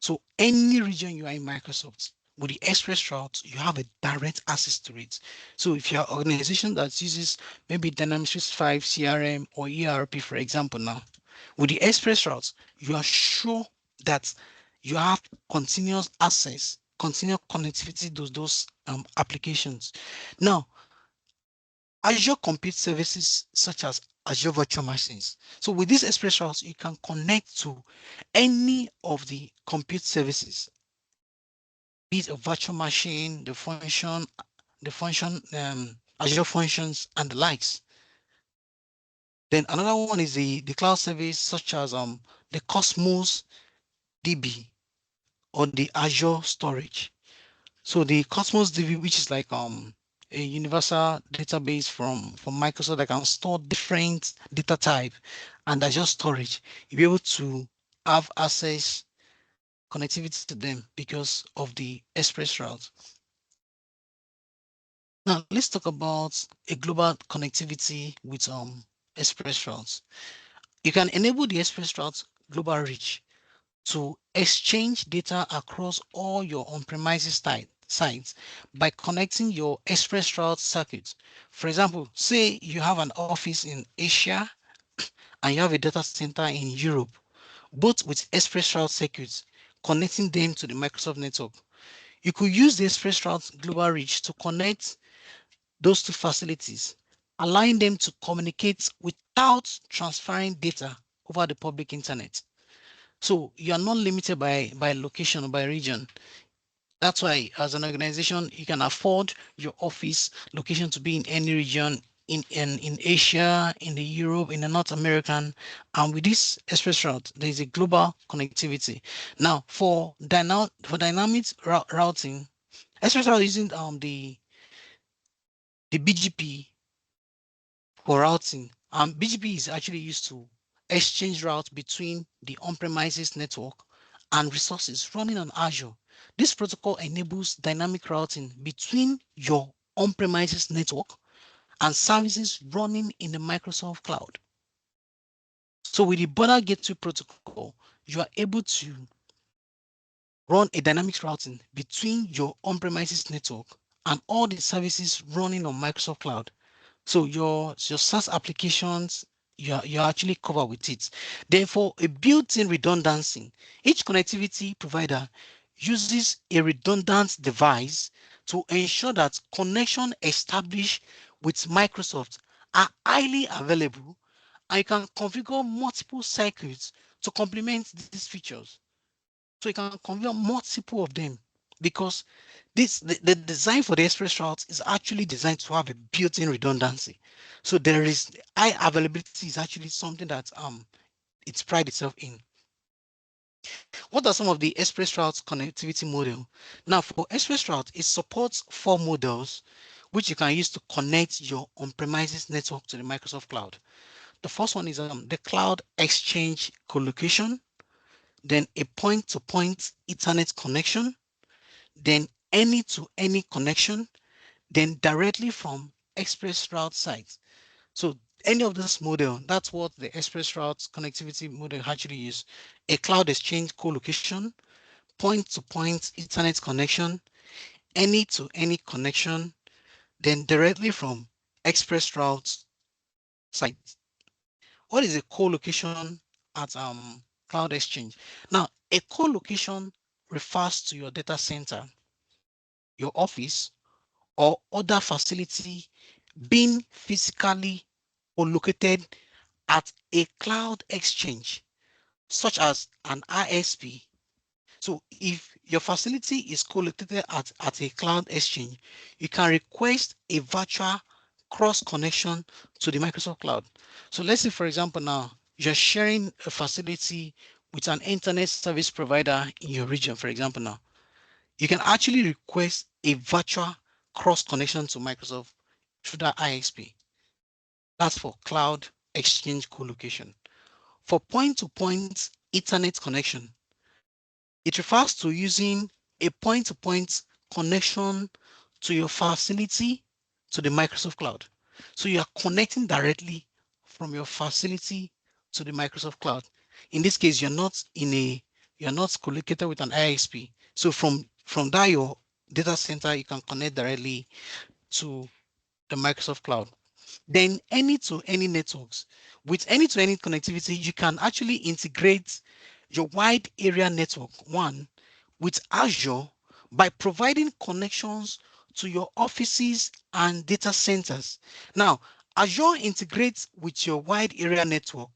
C: So any region you are in Microsoft, with the express route, you have a direct access to it. So if you're an organization that uses maybe Dynamics 365, CRM, or ERP, for example, now, with the express route, you are sure that you have continuous access, continuous connectivity to those applications. Now, Azure compute services such as Azure Virtual Machines. So with these express routes, you can connect to any of the compute services, be it a virtual machine, Azure functions, and the likes. Then another one is the cloud service such as the Cosmos DB or the Azure storage. So the Cosmos DB, which is like a universal database from Microsoft that can store different data type, and Azure storage, you'll be able to have access connectivity to them because of the express route. Now let's talk about a global connectivity with express routes. You can enable the express route global reach to exchange data across all your on-premises sites by connecting your express route circuits. For example, say you have an office in Asia and you have a data center in Europe, both with express route circuits, connecting them to the Microsoft network. You could use the express route global reach to connect those two facilities, allowing them to communicate without transferring data over the public internet. So you are not limited by location or by region. That's why, as an organization, you can afford your office location to be in any region in Asia, in the Europe, in the North American. And with this express route, there is a global connectivity. Now, for dynamic routing, express route using the BGP for routing. BGP is actually used to exchange routes between the on-premises network and resources running on Azure. This protocol enables dynamic routing between your on-premises network and services running in the Microsoft cloud. So with the border gateway protocol, you are able to run a dynamic routing between your on-premises network and all the services running on Microsoft cloud. So your SaaS applications, you're actually covered with it. Therefore, a built-in redundancy. Each connectivity provider uses a redundant device to ensure that connection established with Microsoft are highly available, and you can configure multiple circuits to complement these features. So you can configure multiple of them because the design for the express route is actually designed to have a built-in redundancy. So there is high availability is actually something that it's pride itself in. What are some of the express route connectivity model? Now for express route, it supports four models which you can use to connect your on-premises network to the Microsoft cloud. The first one is the cloud exchange colocation, then a point-to-point Ethernet connection, then any-to-any connection, then directly from express route sites. So any of this model, that's what the express route connectivity model actually use. A cloud exchange co-location, point-to-point Ethernet connection, any-to-any connection, then directly from express route site. What is a co-location at cloud exchange? Now, a co-location refers to your data center, your office, or other facility being physically co-located at a cloud exchange, such as an ISP. So if your facility is co-located at a cloud exchange, you can request a virtual cross connection to the Microsoft Cloud. So let's say, for example, now you're sharing a facility with an internet service provider in your region, for example, now you can actually request a virtual cross connection to Microsoft through that ISP. That's for cloud exchange co-location. For point-to-point Ethernet connection, it refers to using a point-to-point connection to your facility to the Microsoft Cloud. So you are connecting directly from your facility to the Microsoft Cloud. In this case, you're not collocated with an ISP. So from that your data center, you can connect directly to the Microsoft Cloud. Then any-to-any networks. With any-to-any connectivity, you can actually integrate your wide area network one with Azure by providing connections to your offices and data centers. Now, Azure integrates with your wide area network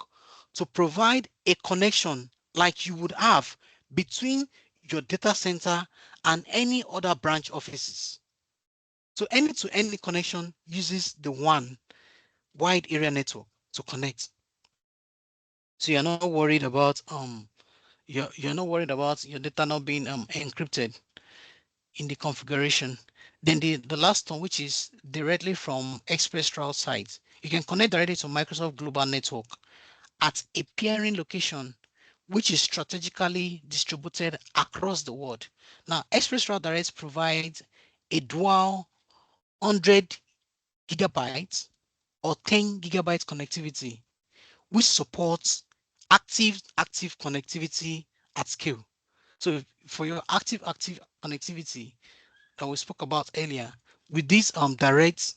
C: to provide a connection like you would have between your data center and any other branch offices. So any-to-any connection uses the one wide area network to connect. So you're not worried about you're not worried about your data not being encrypted in the configuration. Then the last one, which is directly from Express Route site, you can connect directly to Microsoft Global Network at a peering location, which is strategically distributed across the world. Now, Express Route Direct provides a dual 100 gigabytes or 10 gigabytes connectivity, which supports active connectivity at scale. So for your active connectivity that we spoke about earlier, with this direct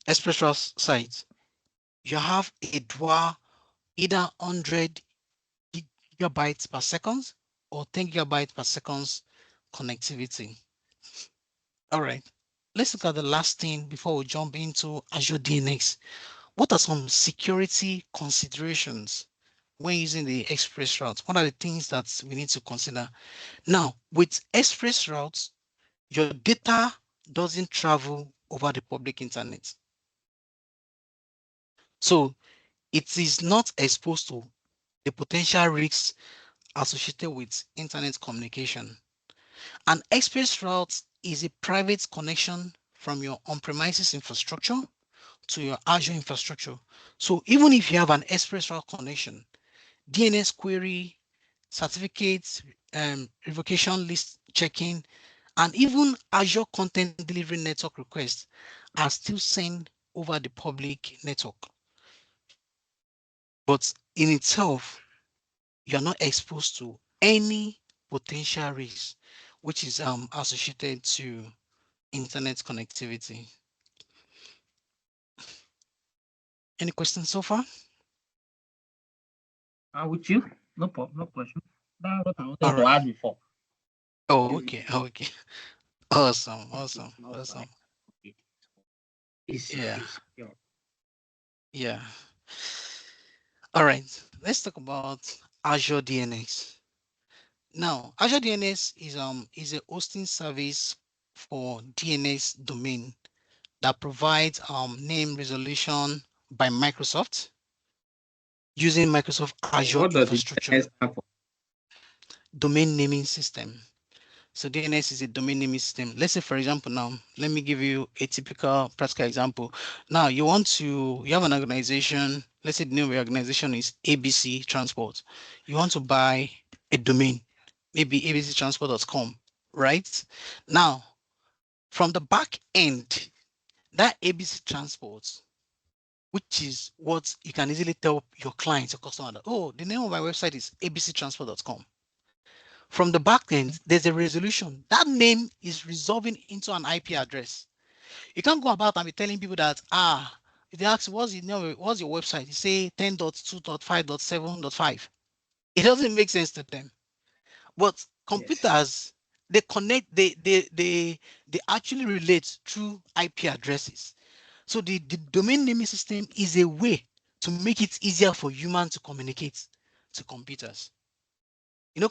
C: express route site, you have a dual either 100 gigabytes per second or 10 gigabytes per second connectivity. All right, let's look at the last thing before we jump into Azure DNX. What are some security considerations when using the express route? What are the things that we need to consider? Now, with express routes, your data doesn't travel over the public internet. So it is not exposed to the potential risks associated with internet communication. An express route is a private connection from your on-premises infrastructure to your Azure infrastructure. So even if you have an express route connection, DNS query, certificates, revocation list checking, and even Azure Content Delivery Network requests are still sent over the public network. But in itself, you are not exposed to any potential risk which is associated to internet connectivity. Any questions so far?
B: With you, no problem, no question. That's what I
C: All
B: wanted to
C: right.
B: add before.
C: Oh, okay. Okay. Awesome.
B: Okay,
C: Awesome.
B: not
C: Awesome.
B: fine. Okay, it's
C: Yeah.
B: secure.
C: Yeah. All right. Let's talk about Azure DNS. Now, Azure DNS is a hosting service for DNS domain that provides name resolution by Microsoft using Microsoft Azure
B: What does the
C: infrastructure
B: DNS stand for?
C: domain naming system. So DNS is a domain naming system. Let's say, for example, now let me give you a typical practical example. Now you have an organization. Let's say the name of your organization is ABC Transport. You want to buy a domain, maybe abctransport.com, right? Now, from the back end, that ABC Transport which is what you can easily tell your clients, your customer that, oh, the name of my website is abctransport.com. From the back end, there's a resolution. That name is resolving into an IP address. You can't go about and be telling people that, if they ask, what's your website? You say 10.2.5.7.5. It doesn't make sense to them. But
B: Yes.
C: computers, they connect, they actually relate through IP addresses. So the domain naming system is a way to make it easier for humans to communicate to computers.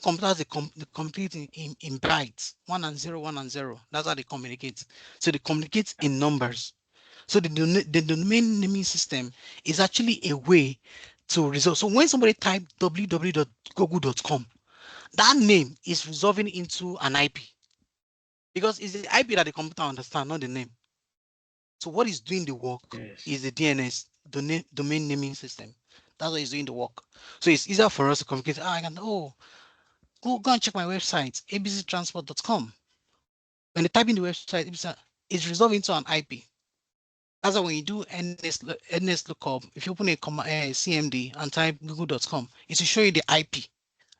C: Computers they communicate in bytes, 1 and 0, 1 and 0. That's how they communicate. So they communicate in numbers. So the domain naming system is actually a way to resolve. So when somebody type www.google.com, that name is resolving into an IP because it's the IP that the computer understands, not the name. So what is doing the work
B: Yes.
C: is the DNS, domain naming system. That's what is doing the work. So it's easier for us to communicate. I can, go and check my website, abctransport.com. When they type in the website, it's resolved into an IP. That's why when you do NS lookup, if you open a CMD and type google.com, it will show you the IP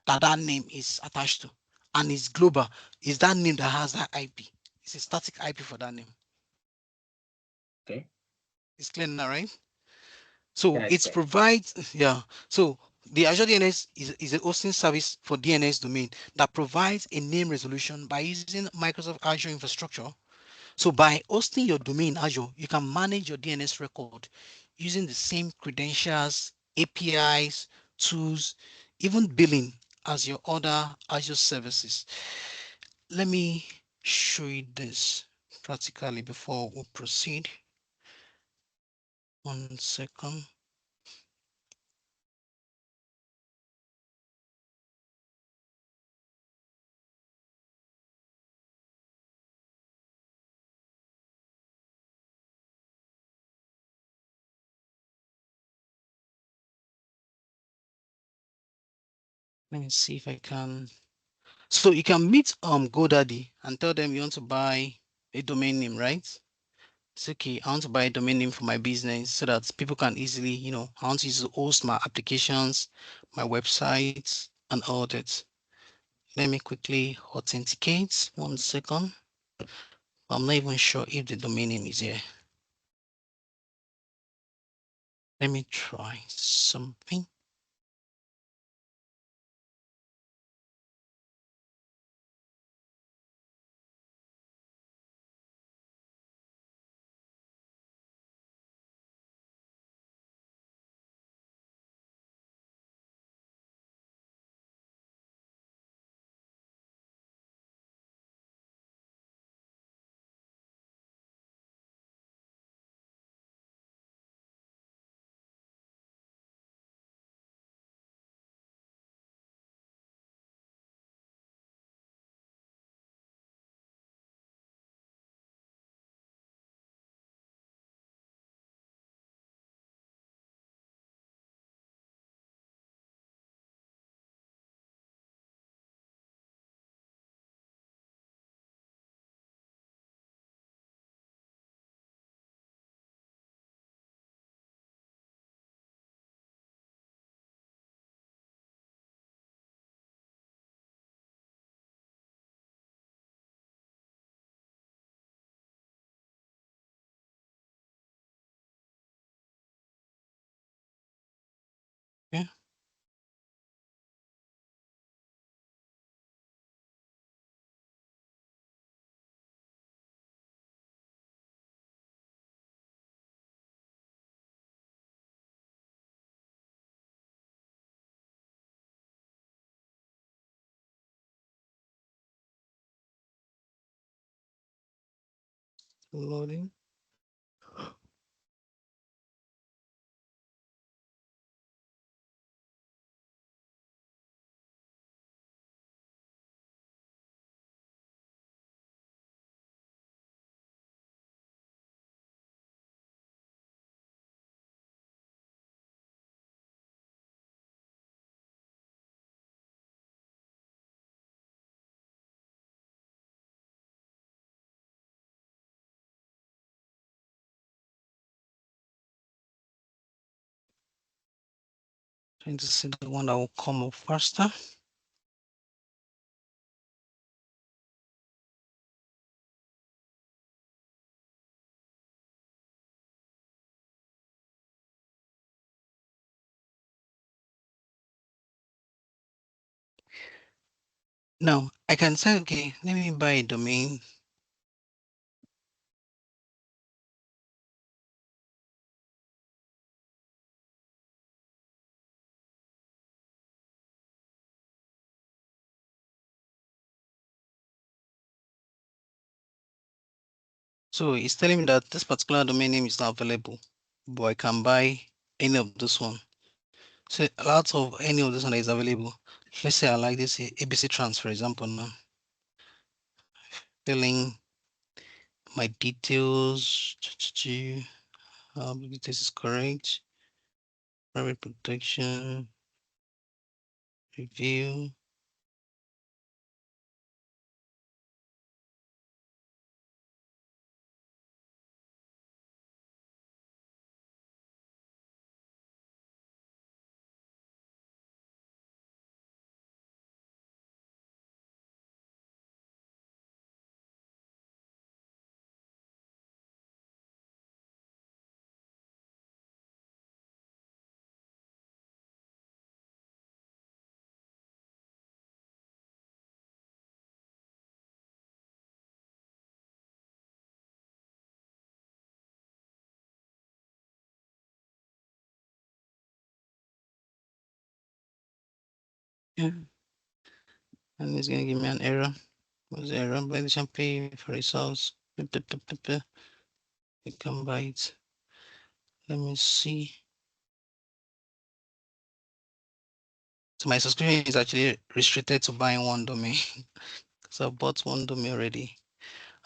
C: that name is attached to. And it's global. It's that name that has that IP. It's a static IP for that name.
B: Okay.
C: It's clear now, right? So
B: Yeah, it's
C: it
B: clear.
C: provides, yeah. So the Azure DNS is a hosting service for DNS domain that provides a name resolution by using Microsoft Azure infrastructure. So by hosting your domain in Azure, you can manage your DNS record using the same credentials, APIs, tools, even billing as your other Azure services. Let me show you this practically before we proceed. 1 second. Let me see if I can. So you can meet GoDaddy and tell them you want to buy a domain name, right? It's okay. I want to buy a domain name for my business so that people can easily, I want to use to host my applications, my websites, and all that. Let me quickly authenticate. 1 second. I'm not even sure if the domain name is here. Let me try something. Okay. Loading. Trying to see the one that will come up faster. Now I can say, okay, let me buy a domain. So it's telling me that this particular domain name is not available, but I can buy any of this one. So lots of any of this one that is available. Let's say I like this ABC Trans, for example, now. Filling my details. This is correct. Private protection, review. Yeah. And it's gonna give me an error. What's the error? Validation pay for results. You can buy it. Let me see. So my subscription is actually restricted to buying one domain. So I bought one domain already.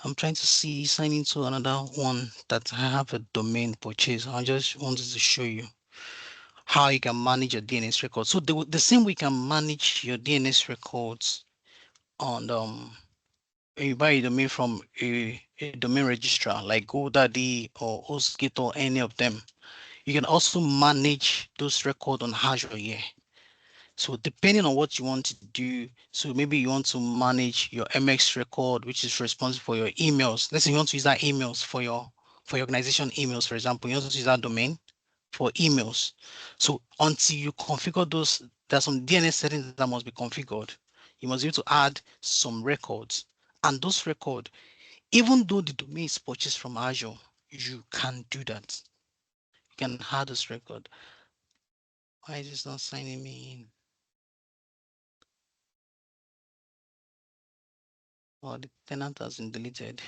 C: I'm trying to see sign into another one that I have a domain purchase. I just wanted to show you how you can manage your DNS records. So the same way you can manage your DNS records on when you buy a domain from a domain registrar like GoDaddy or HostGator or any of them. You can also manage those records on Azure here. So depending on what you want to do, so maybe you want to manage your MX record, which is responsible for your emails. Let's say you want to use that emails for your organization emails, for example, you want to use that domain for emails. So until you configure those, there's some DNS settings that must be configured. You must be able to add some records. And those records, even though the domain is purchased from Azure, you can do that. You can add this record. Why is this not signing me in? Oh, the tenant has been deleted.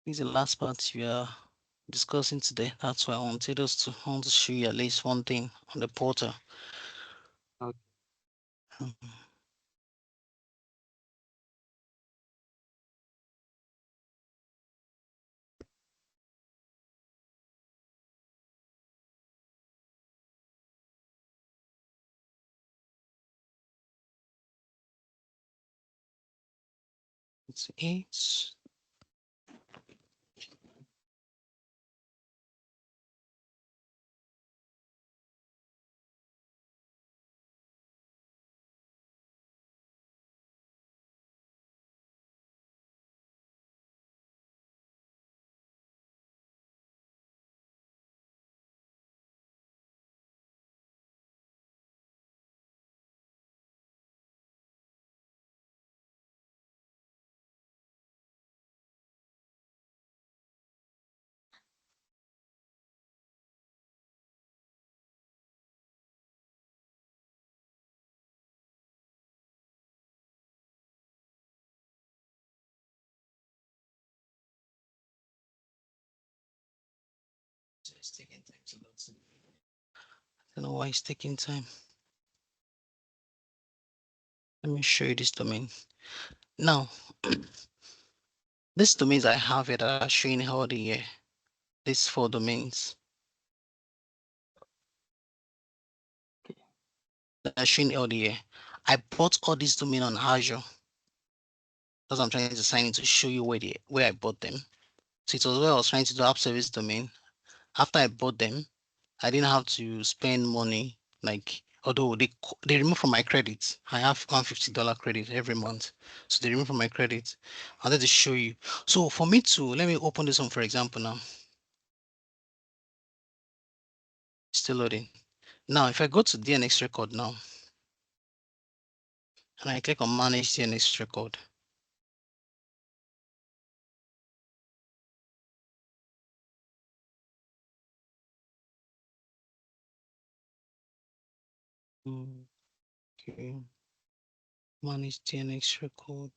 C: This is the last part we are discussing today. That's why I wanted us to want to show you at least one thing on the portal.
B: Okay.
C: Um, it's eight. It's taking time to load. I don't know why it's taking time. Let me show you this domain. Now, these domains I have here that are showing already here. these 4 domains that are showing LDA. I bought all these domain on Azure. That's what I'm trying to sign in to show you where I bought them. So it was where I was trying to do app service domain. After I bought them, I didn't have to spend money. Like, although they remove from my credit. I have $150 credit every month. So they remove from my credit. I wanted to show you. So for me to let me open this one for example now. Still loading. Now if I go to DNX record now and I click on manage DNX record. Okay. Manage DNX record.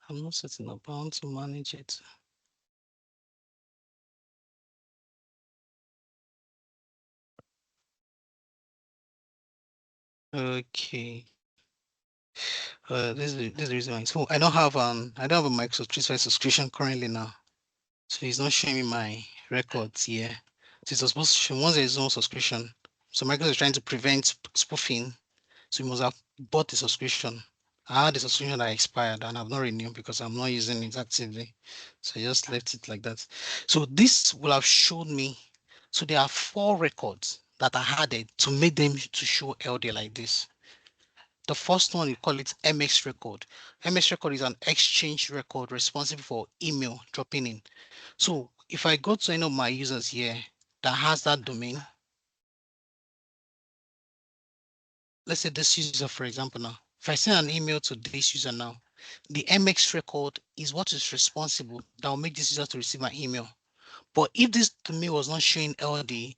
C: I'm not setting up. I want to manage it. Okay. This is the reason why. So I don't have a Microsoft 365 subscription currently now. So it's not showing me my records here. So it's supposed to show once there is no subscription. So Microsoft is trying to prevent spoofing. So you must have bought the subscription. I had the subscription that expired and I've not renewed because I'm not using it actively. So I just left it like that. So this will have shown me. So there are 4 records that are added to make them to show LD like this. The first one, we call it MX record. MX record is an exchange record responsible for email dropping in. So if I go to any of my users here that has that domain, let's say this user, for example, now, if I send an email to this user now, the MX record is what is responsible that will make this user to receive my email. But if this domain was not showing LD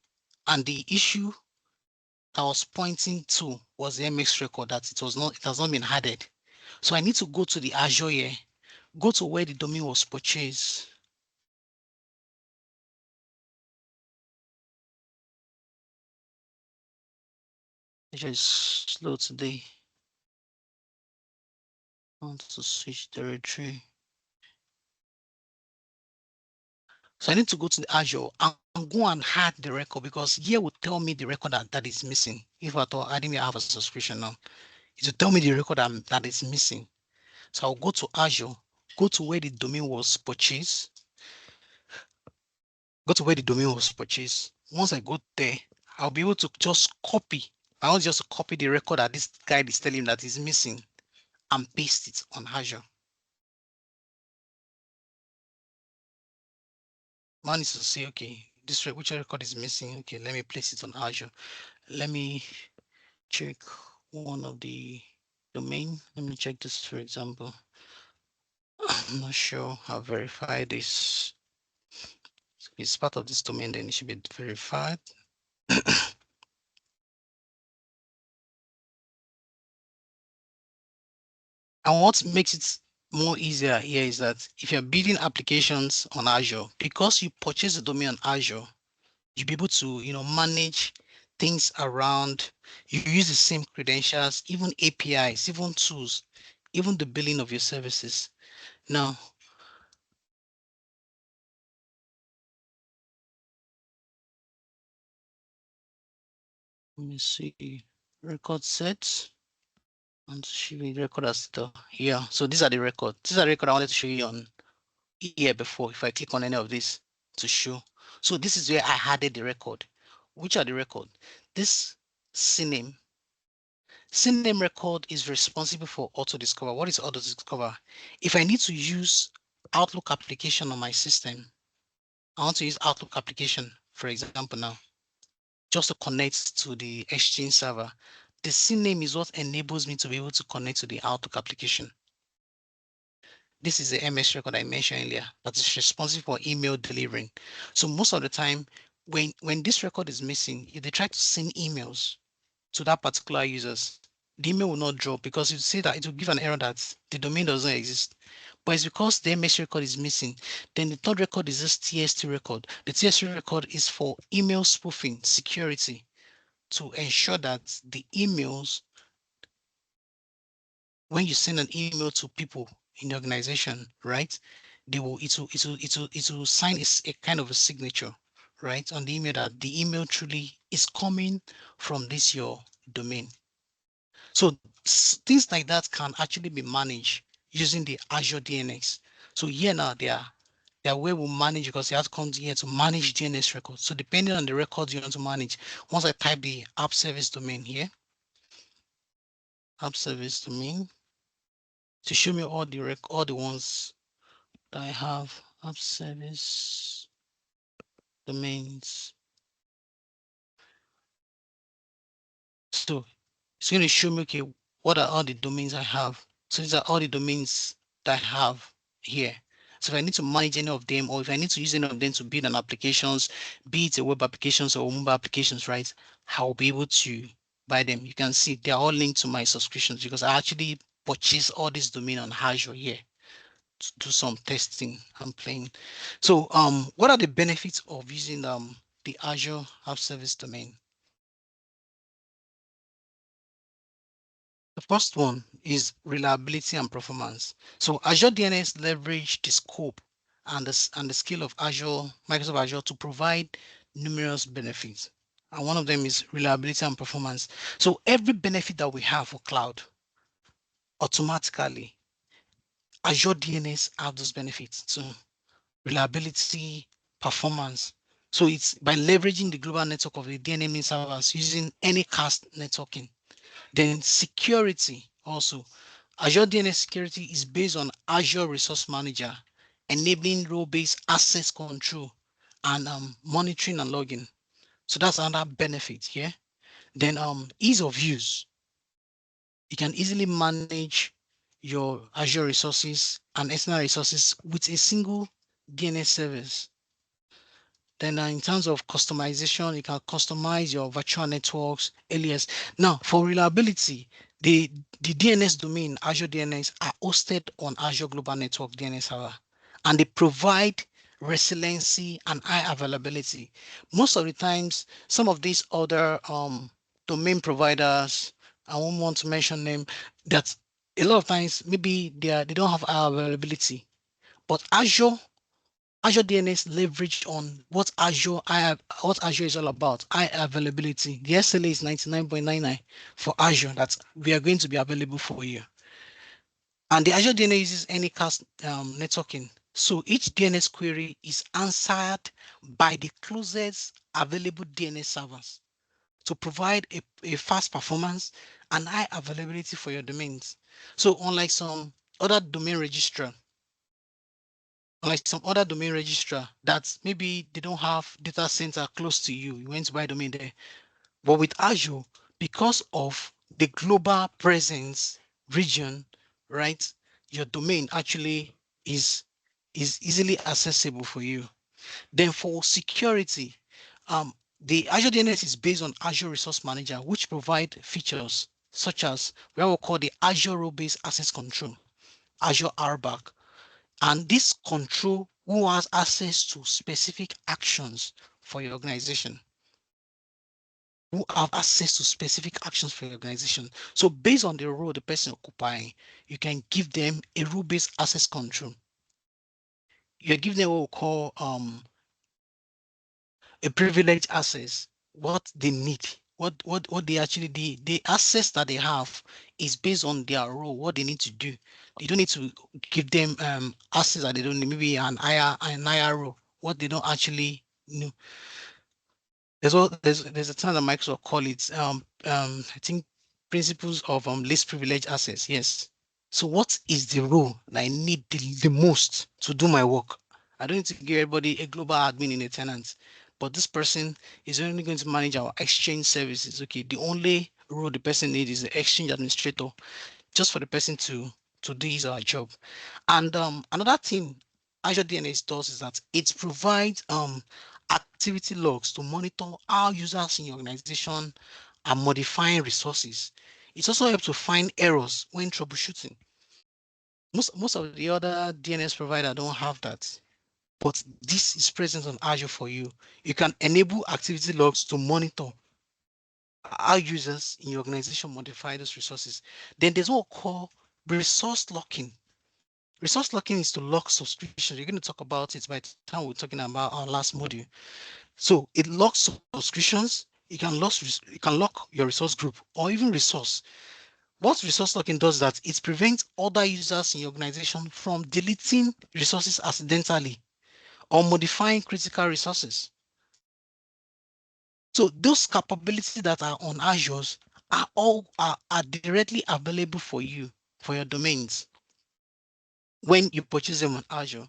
C: and the issue I was pointing to was the MX record that it has not been added. So I need to go to the Azure here, go to where the domain was purchased. Azure is slow today. I want to switch directory. So I need to go to the Azure and go and add the record because here will tell me the record that is missing. If at all I didn't have a subscription now, it will tell me the record that is missing. So I'll go to Azure, go to where the domain was purchased, go to where the domain was purchased. Once I go there, I'll be able to just copy. I want just to copy the record that this guy is telling me that is missing and paste it on Azure. Man needs to say, okay, this which record is missing. Okay, let me place it on Azure. Let me check one of the domain. Let me check this, for example. I'm not sure how verified this. It's part of this domain, then it should be verified. And what makes it more easier here is that if you're building applications on Azure, because you purchase the domain on Azure, you'll be able to, manage things around. You use the same credentials, even APIs, even tools, even the billing of your services. Now, let me see record sets and show you the record as the here. So these are the records. These are the record I wanted to show you on here before. If I click on any of this to show. So this is where I added the record. Which are the record? This CNAME. CNAME record is responsible for auto discover. What is auto discover? If I need to use Outlook application on my system, I want to use Outlook application, for example, now, just to connect to the Exchange server. The CNAME is what enables me to be able to connect to the Outlook application. This is the MS record I mentioned earlier that is responsible for email delivering. So most of the time, when this record is missing, if they try to send emails to that particular users, the email will not drop because you say that it will give an error that the domain doesn't exist. But it's because the MS record is missing. Then the third record is this TST record. The TST record is for email spoofing security to ensure that the emails, when you send an email to people, in the organization, right? They will it will sign a kind of a signature, right, on the email that the email truly is coming from this your domain. So things like that can actually be managed using the Azure DNS. So here now they are where we manage because you have to come here to manage DNS records. So depending on the records you want to manage, once I type the app service domain here, app service domain, to show me all the ones that I have, app service domains. So it's going to show me, okay, what are all the domains I have? So these are all the domains that I have here. So if I need to manage any of them, or if I need to use any of them to build an applications, be it a web applications or mobile applications, right? I'll be able to buy them. You can see they're all linked to my subscriptions because I actually purchase all this domain on Azure here to do some testing and playing. So what are the benefits of using the Azure App Service domain? The first one is reliability and performance. So Azure DNS leverage the scope and the skill of Azure, Microsoft Azure to provide numerous benefits. And one of them is reliability and performance. So every benefit that we have for cloud, automatically Azure DNS have those benefits. So reliability, performance. So it's by leveraging the global network of the DNS servers using any cast networking. Then security also. Azure DNS security is based on Azure Resource Manager, enabling role-based access control and monitoring and logging. So that's another benefit here. Then ease of use. You can easily manage your Azure resources and external resources with a single DNS service. Then in terms of customization, you can customize your virtual networks, alias. Now, for reliability, the DNS domain, Azure DNS, are hosted on Azure Global Network DNS server, and they provide resiliency and high availability. Most of the times, some of these other domain providers, I won't want to mention them, that a lot of times maybe they don't have high availability, but Azure DNS leveraged on what Azure is all about, high availability. The SLA is 99.99 for Azure that we are going to be available for you. And the Azure DNS uses any cast networking. So each DNS query is answered by the closest available DNS servers to provide a fast performance and high availability for your domains. So unlike some other domain registrar, that maybe they don't have data center close to you. You went to buy domain there. But with Azure, because of the global presence region, right, your domain actually is is easily accessible for you. Then for security, the Azure DNS is based on Azure Resource Manager, which provide features such as what we call the Azure Role-Based Access Control, Azure RBAC, and this control who has access to specific actions for your organization, who have access to specific actions for your organization. So based on the role the person occupying, you can give them a role-based access control. You're giving them what we call a privileged access, what they need, what they actually the access that they have is based on their role, what they need to do. You don't need to give them access that they don't need, maybe an higher role, what they don't actually know. There's a term that Microsoft call it I think principles of least privileged access. Yes. So what is the role that I need the most to do my work? I don't need to give everybody a global admin in a tenant, but this person is only going to manage our exchange services. Okay, the only role the person needs is the exchange administrator, just for the person to do his job. And another thing Azure DNS does is that it provides activity logs to monitor how users in your organization are modifying resources. It also helps to find errors when troubleshooting. Most of the other DNS provider don't have that, but this is present on Azure for you. You can enable activity logs to monitor how users in your organization modify those resources. Then there's what we call resource locking. Resource locking is to lock subscriptions. You're going to talk about it by the time we're talking about our last module. So it locks subscriptions. You can lock your resource group or even resource. What resource locking does that it prevents other users in your organization from deleting resources accidentally or modifying critical resources. So those capabilities that are on Azure are directly available for you for your domains when you purchase them on Azure.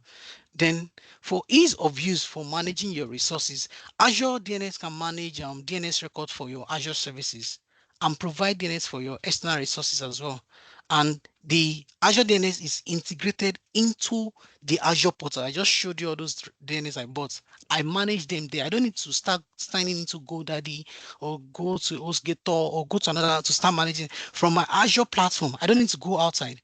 C: Then for ease of use for managing your resources, Azure DNS can manage DNS record for your Azure services and provide DNS for your external resources as well. And the Azure DNS is integrated into the Azure portal. I just showed you all those DNS I bought. I manage them there. I don't need to start signing into GoDaddy or go to HostGator or go to another to start managing from my Azure platform. I don't need to go outside.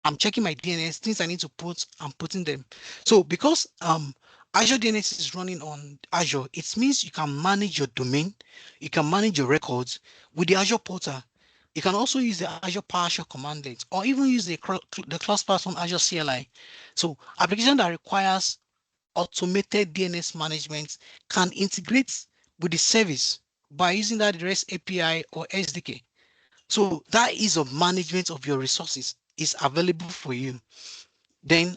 C: I'm checking my DNS, things I need to put, I'm putting them. So because Azure DNS is running on Azure, it means you can manage your domain, you can manage your records with the Azure portal. You can also use the Azure PowerShell commandlet or even use the cross platform Azure CLI. So application that requires automated DNS management can integrate with the service by using that REST API or SDK. So that ease of management of your resources is available for you. Then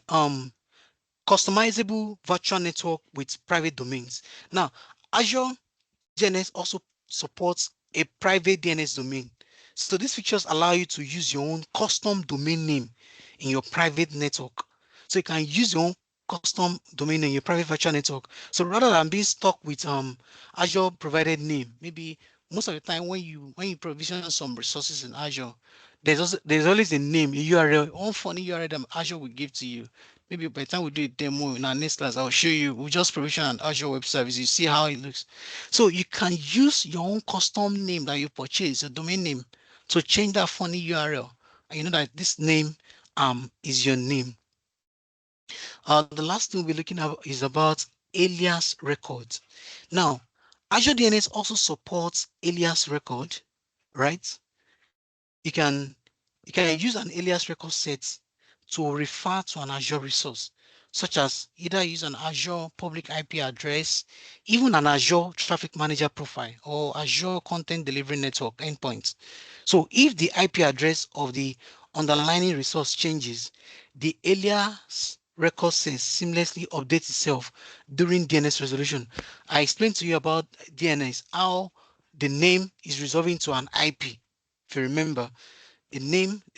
C: customizable virtual network with private domains. Now, Azure DNS also supports a private DNS domain. So these features allow you to use your own custom domain name in your private network. So you can use your own custom domain in your private virtual network. So rather than being stuck with Azure provided name, maybe most of the time when you provision some resources in Azure, there's always a name, a URL, one funny URL that Azure will give to you. Maybe by the time we do a demo in our next class, I'll show you. We just provision an Azure web service. You see how it looks. So you can use your own custom name that you purchase, your domain name, to change that funny URL. And you know that this name is your name. The last thing we're looking at is about alias records. Now, Azure DNS also supports alias record, right? You can you can use an alias record set to refer to an Azure resource, such as either use an Azure public IP address, even an Azure traffic manager profile or Azure content delivery network endpoint. So if the IP address of the underlying resource changes, the alias record set seamlessly updates itself during DNS resolution. I explained to you about DNS, how the name is resolving to an IP. If you remember, a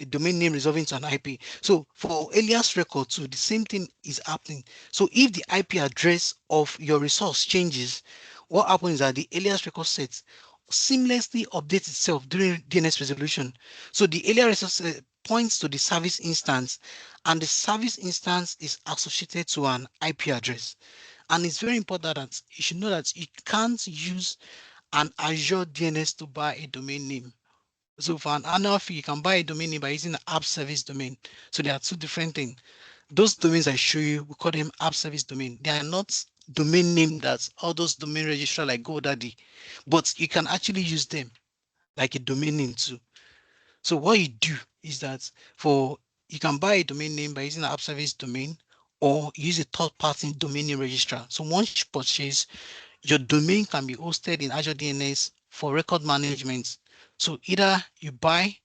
C: domain name resolving to an IP. So for alias record too, the same thing is happening. So if the IP address of your resource changes, what happens is that the alias record set seamlessly updates itself during DNS resolution. So the alias resource points to the service instance, and the service instance is associated to an IP address. And it's very important that you should know that you can't use an Azure DNS to buy a domain name. So for an annual fee, you can buy a domain name by using an app service domain. So there are two different things. Those domains I show you, we call them app service domain. They are not domain name that all those domain registrar like GoDaddy, but you can actually use them like a domain name too. So what you do is that for you can buy a domain name by using an app service domain or use a third-party domain name registrar. So once you purchase, your domain can be hosted in Azure DNS for record management. So either you buy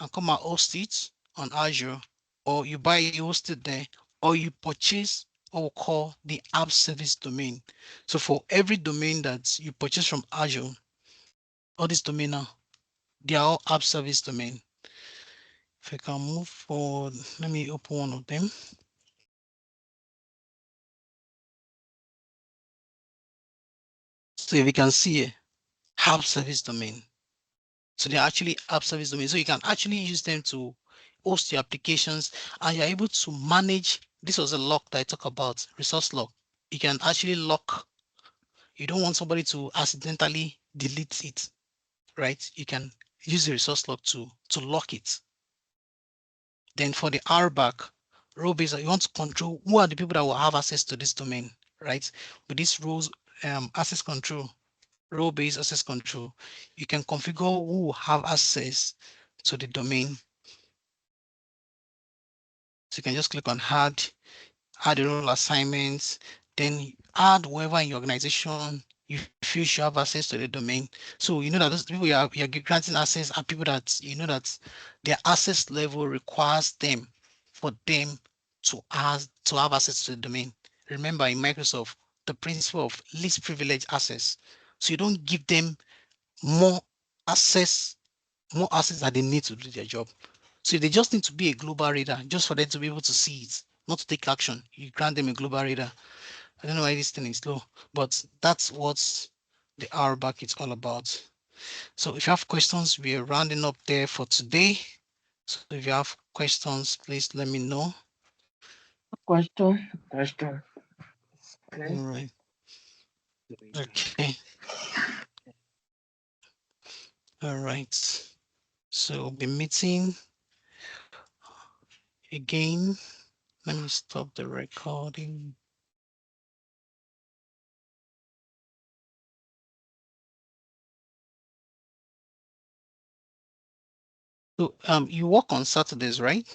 C: and come and host it on Azure, or you buy it hosted there, or you purchase what we call the app service domain. So for every domain that you purchase from Azure, all these domain now, they are all app service domain. If I can move forward, let me open one of them. So if you can see a app service domain. So they're actually app service domain. So you can actually use them to host your applications, and you're able to manage. This was a lock that I talk about, resource lock. You can actually lock. You don't want somebody to accidentally delete it, right? You can use the resource lock to lock it. Then for the RBAC, role based, you want to control who are the people that will have access to this domain, right? With this rules, access control, role-based access control, you can configure who will have access to the domain. So you can just click on add a role assignments, then add whoever in your organization you feel should have access to the domain. So you know that those people you're granting access are people that you know that their access level requires them for them to have access to the domain. Remember in Microsoft, the principle of least privilege access. So you don't give them more access, more access that they need to do their job. So if they just need to be a global reader, just for them to be able to see it, not to take action, you grant them a global reader. I don't know why this thing is slow, but that's what the hour back is all about. So if you have questions, we are rounding up there for today. So if you have questions, please let me know.
B: Question.
C: All
B: Okay.
C: right. Okay. All right. So we'll be meeting again. Let me stop the recording. So you work on Saturdays, right?